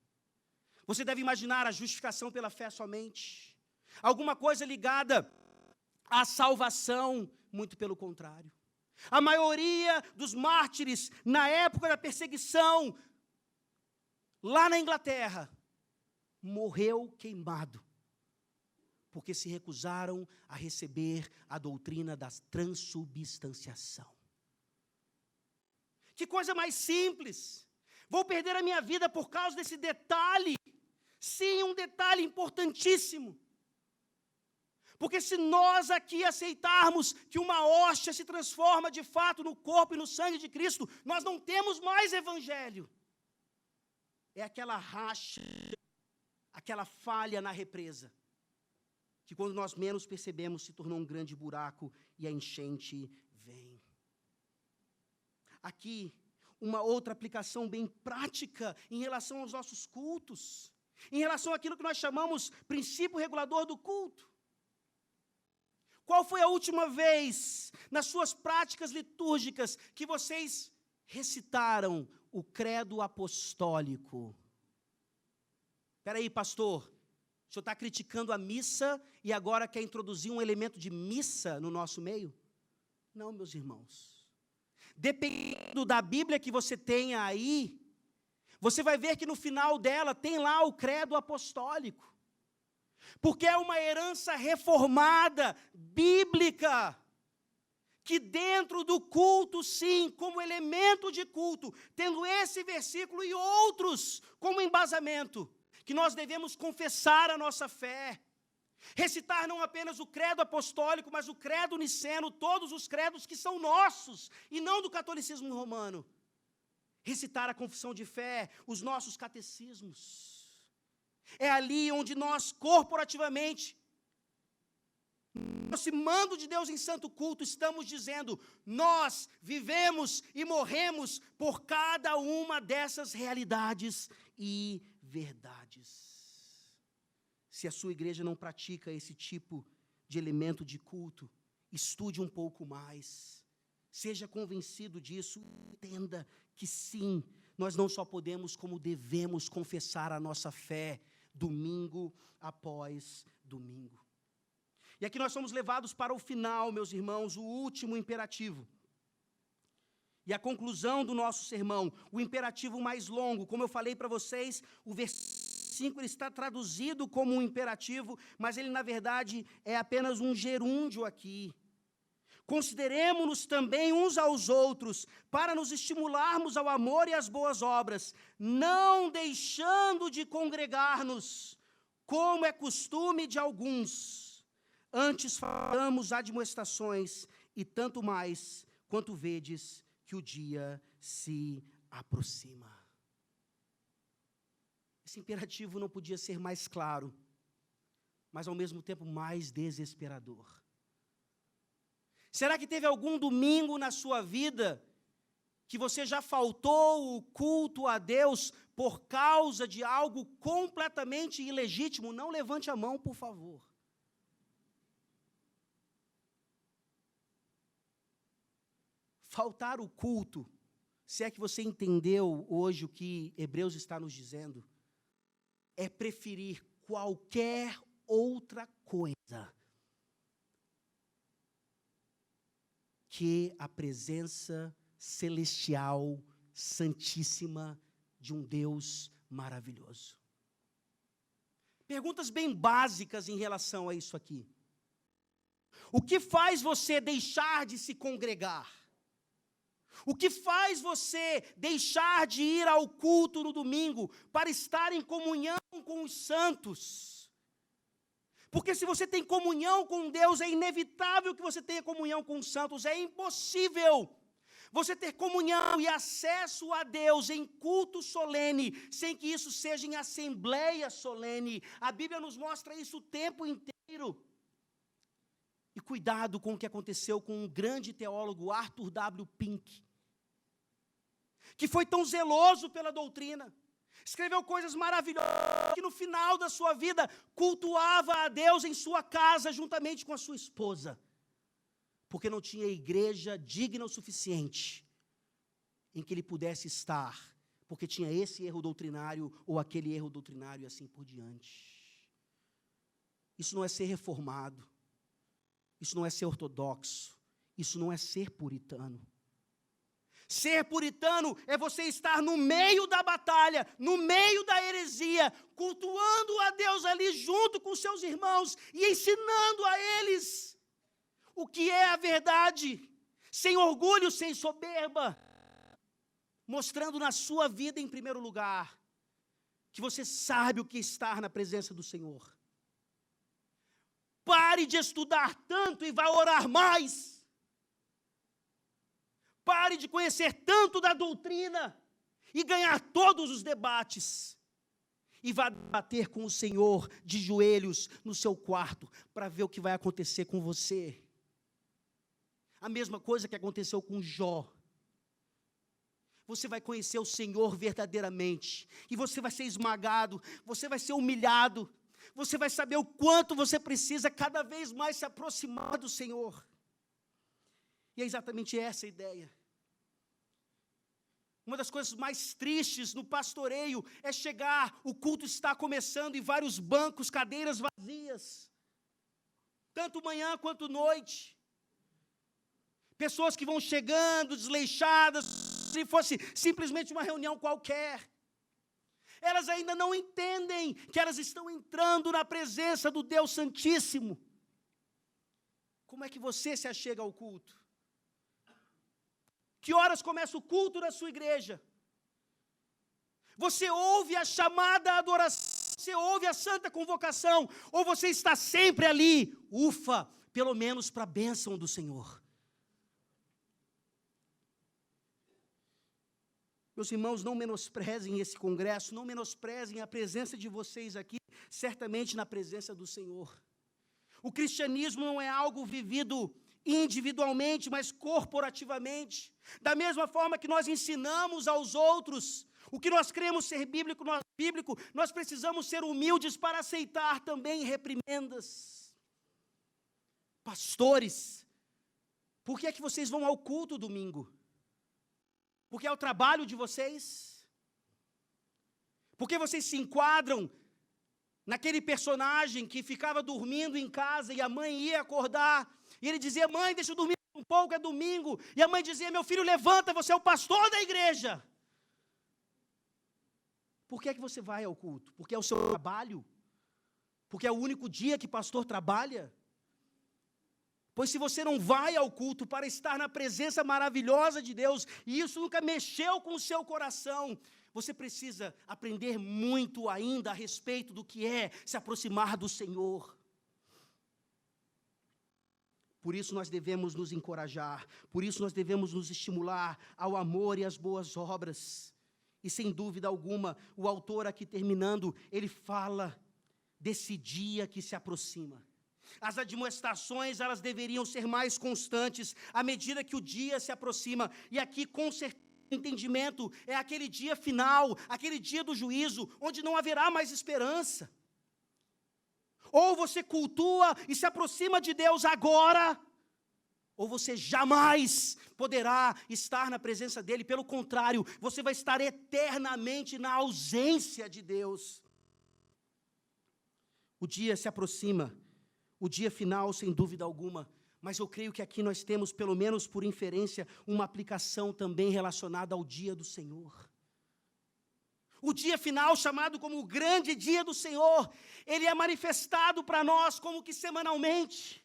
Você deve imaginar a justificação pela fé somente, alguma coisa ligada à salvação. Muito pelo contrário. A maioria dos mártires, na época da perseguição, lá na Inglaterra, morreu queimado, porque se recusaram a receber a doutrina da transubstanciação. Que coisa mais simples! Vou perder a minha vida por causa desse detalhe. Sim, um detalhe importantíssimo. Porque se nós aqui aceitarmos que uma hóstia se transforma de fato no corpo e no sangue de Cristo, nós não temos mais evangelho. É aquela racha, aquela falha na represa, que quando nós menos percebemos se tornou um grande buraco e a enchente vem. Aqui, uma outra aplicação bem prática em relação aos nossos cultos, em relação àquilo que nós chamamos princípio regulador do culto. Qual foi a última vez, nas suas práticas litúrgicas, que vocês recitaram o credo apostólico? Espera aí, pastor, o senhor está criticando a missa e agora quer introduzir um elemento de missa no nosso meio? Não, meus irmãos. Dependendo da Bíblia que você tenha aí, você vai ver que no final dela tem lá o credo apostólico. Porque é uma herança reformada, bíblica, que dentro do culto, sim, como elemento de culto, tendo esse versículo e outros como embasamento, que nós devemos confessar a nossa fé, recitar não apenas o credo apostólico, mas o credo niceno, todos os credos que são nossos, e não do catolicismo romano. Recitar a confissão de fé, os nossos catecismos. É ali onde nós, corporativamente, aproximando de Deus em santo culto, estamos dizendo, nós vivemos e morremos por cada uma dessas realidades e verdades. Se a sua igreja não pratica esse tipo de elemento de culto, estude um pouco mais, seja convencido disso, entenda que sim, nós não só podemos, como devemos confessar a nossa fé, domingo após domingo. E aqui nós somos levados para o final, meus irmãos, o último imperativo. E a conclusão do nosso sermão, o imperativo mais longo, como eu falei para vocês, o versículo 5 ele está traduzido como um imperativo, mas ele na verdade é apenas um gerúndio aqui. Consideremo-nos também uns aos outros, para nos estimularmos ao amor e às boas obras, não deixando de congregar-nos, como é costume de alguns. Antes falamos admoestações, e tanto mais, quanto vedes que o dia se aproxima. Esse imperativo não podia ser mais claro, mas ao mesmo tempo mais desesperador. Será que teve algum domingo na sua vida que você já faltou o culto a Deus por causa de algo completamente ilegítimo? Não levante a mão, por favor. Faltar o culto, se é que você entendeu hoje o que Hebreus está nos dizendo, é preferir qualquer outra coisa que a presença celestial, santíssima de um Deus maravilhoso. Perguntas bem básicas em relação a isso aqui. O que faz você deixar de se congregar? O que faz você deixar de ir ao culto no domingo para estar em comunhão com os santos? Porque se você tem comunhão com Deus, é inevitável que você tenha comunhão com os santos, é impossível você ter comunhão e acesso a Deus em culto solene, sem que isso seja em assembleia solene. A Bíblia nos mostra isso o tempo inteiro. E cuidado com o que aconteceu com um grande teólogo, Arthur W. Pink, que foi tão zeloso pela doutrina, escreveu coisas maravilhosas, que no final da sua vida cultuava a Deus em sua casa, juntamente com a sua esposa, porque não tinha igreja digna o suficiente em que ele pudesse estar, porque tinha esse erro doutrinário ou aquele erro doutrinário e assim por diante. Isso não é ser reformado, isso não é ser ortodoxo, isso não é ser puritano. Ser puritano é você estar no meio da batalha, no meio da heresia, cultuando a Deus ali junto com seus irmãos e ensinando a eles o que é a verdade, sem orgulho, sem soberba. mostrando na sua vida, em primeiro lugar, que você sabe o que é estar na presença do Senhor. Pare de estudar tanto e vá orar mais. Pare de conhecer tanto da doutrina e ganhar todos os debates. E vá debater com o Senhor de joelhos no seu quarto, para ver o que vai acontecer com você. A mesma coisa que aconteceu com Jó. Você vai conhecer o Senhor verdadeiramente, e você vai ser esmagado, você vai ser humilhado, você vai saber o quanto você precisa cada vez mais se aproximar do Senhor. E é exatamente essa a ideia. Uma das coisas mais tristes no pastoreio é chegar, o culto está começando e vários bancos, cadeiras vazias, tanto manhã quanto noite. Pessoas que vão chegando, desleixadas, se fosse simplesmente uma reunião qualquer. Elas ainda não entendem que elas estão entrando na presença do Deus Santíssimo. Como é que você se achega ao culto? Que horas começa o culto da sua igreja? Você ouve a chamada à adoração, você ouve a santa convocação, ou você está sempre ali, ufa, pelo menos para a bênção do Senhor? Meus irmãos, não menosprezem esse congresso, não menosprezem a presença de vocês aqui, certamente na presença do Senhor. O cristianismo não é algo vivido individualmente, mas corporativamente. Da mesma forma que nós ensinamos aos outros o que nós cremos ser bíblico, nós precisamos ser humildes para aceitar também reprimendas. Pastores, por que é que vocês vão ao culto domingo? Porque é o trabalho de vocês? Porque vocês se enquadram naquele personagem que ficava dormindo em casa e a mãe ia acordar, e ele dizia, mãe, deixa eu dormir um pouco, é domingo, e a mãe dizia, meu filho, levanta, você é o pastor da igreja. Por que é que você vai ao culto? Porque é o seu trabalho? Porque é o único dia que pastor trabalha? Pois se você não vai ao culto para estar na presença maravilhosa de Deus, e isso nunca mexeu com o seu coração, você precisa aprender muito ainda a respeito do que é se aproximar do Senhor. Por isso nós devemos nos encorajar, por isso nós devemos nos estimular ao amor e às boas obras. E sem dúvida alguma, o autor aqui terminando, ele fala desse dia que se aproxima. As admoestações, elas deveriam ser mais constantes à medida que o dia se aproxima. E aqui, com certeza, o entendimento é aquele dia final, aquele dia do juízo, onde não haverá mais esperança. Ou você cultua e se aproxima de Deus agora, ou você jamais poderá estar na presença dEle. Pelo contrário, você vai estar eternamente na ausência de Deus. O dia se aproxima. O dia final, sem dúvida alguma, mas eu creio que aqui nós temos, pelo menos por inferência, uma aplicação também relacionada ao dia do Senhor. O dia final, chamado como o grande dia do Senhor, ele é manifestado para nós como que semanalmente.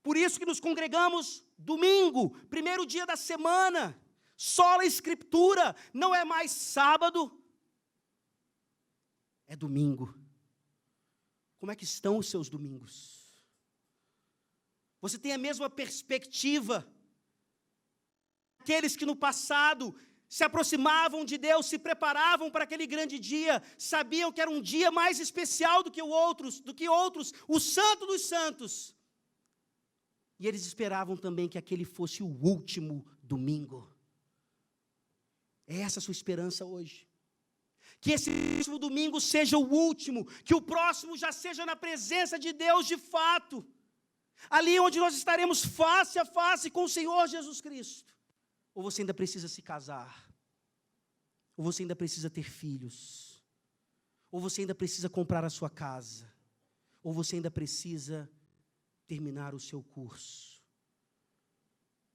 Por isso que nos congregamos domingo, primeiro dia da semana, sola Escritura, não é mais sábado, é domingo. Como é que estão os seus domingos? Você tem a mesma perspectiva? Aqueles que no passado se aproximavam de Deus, se preparavam para aquele grande dia, sabiam que era um dia mais especial do que outros, o Santo dos Santos. E eles esperavam também que aquele fosse o último domingo. É essa a sua esperança hoje? Que esse próximo domingo seja o último, que o próximo já seja na presença de Deus de fato, ali onde nós estaremos face a face com o Senhor Jesus Cristo. Ou você ainda precisa se casar, ou você ainda precisa ter filhos, ou você ainda precisa comprar a sua casa, ou você ainda precisa terminar o seu curso.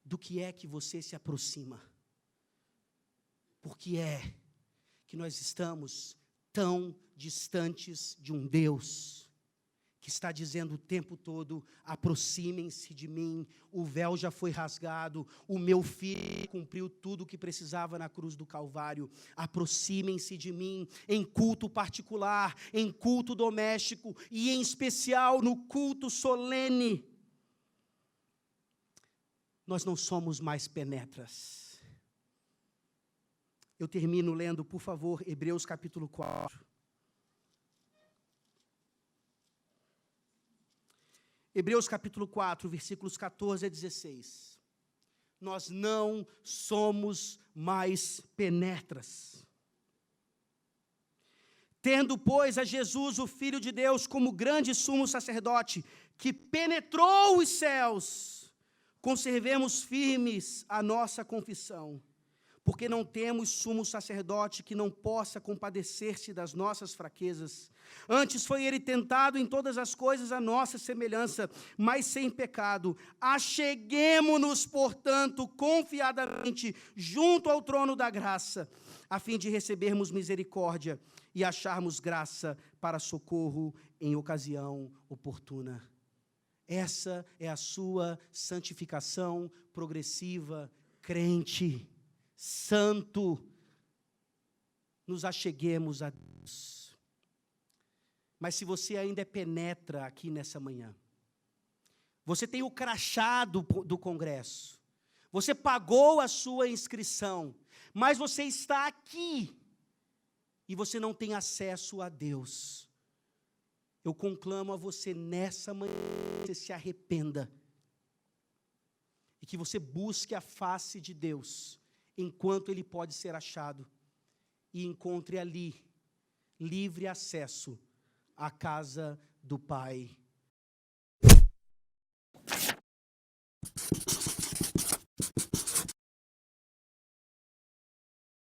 Do que é que você se aproxima? Por que é que nós estamos tão distantes de um Deus que está dizendo o tempo todo: aproximem-se de mim, o véu já foi rasgado, o meu filho cumpriu tudo o que precisava na cruz do Calvário. Aproximem-se de mim em culto particular, em culto doméstico e em especial no culto solene. Nós não somos mais penetras. Eu termino lendo, por favor, Hebreus capítulo 4. Hebreus capítulo 4, versículos 14 a 16. Nós não somos mais penetras. Tendo, pois, a Jesus, o Filho de Deus, como grande sumo sacerdote, que penetrou os céus, conservemos firmes a nossa confissão, porque não temos sumo sacerdote que não possa compadecer-se das nossas fraquezas. Antes foi ele tentado em todas as coisas à nossa semelhança, mas sem pecado. Acheguemo-nos, portanto, confiadamente junto ao trono da graça, a fim de recebermos misericórdia e acharmos graça para socorro em ocasião oportuna. Essa é a sua santificação progressiva, crente, santo. Nos acheguemos a Deus. Mas se você ainda é penetra aqui nessa manhã, você tem o crachá do congresso, você pagou a sua inscrição, mas você está aqui e você não tem acesso a Deus. Eu conclamo a você nessa manhã, que você se arrependa e que você busque a face de Deus enquanto Ele pode ser achado e encontre ali livre acesso à casa do Pai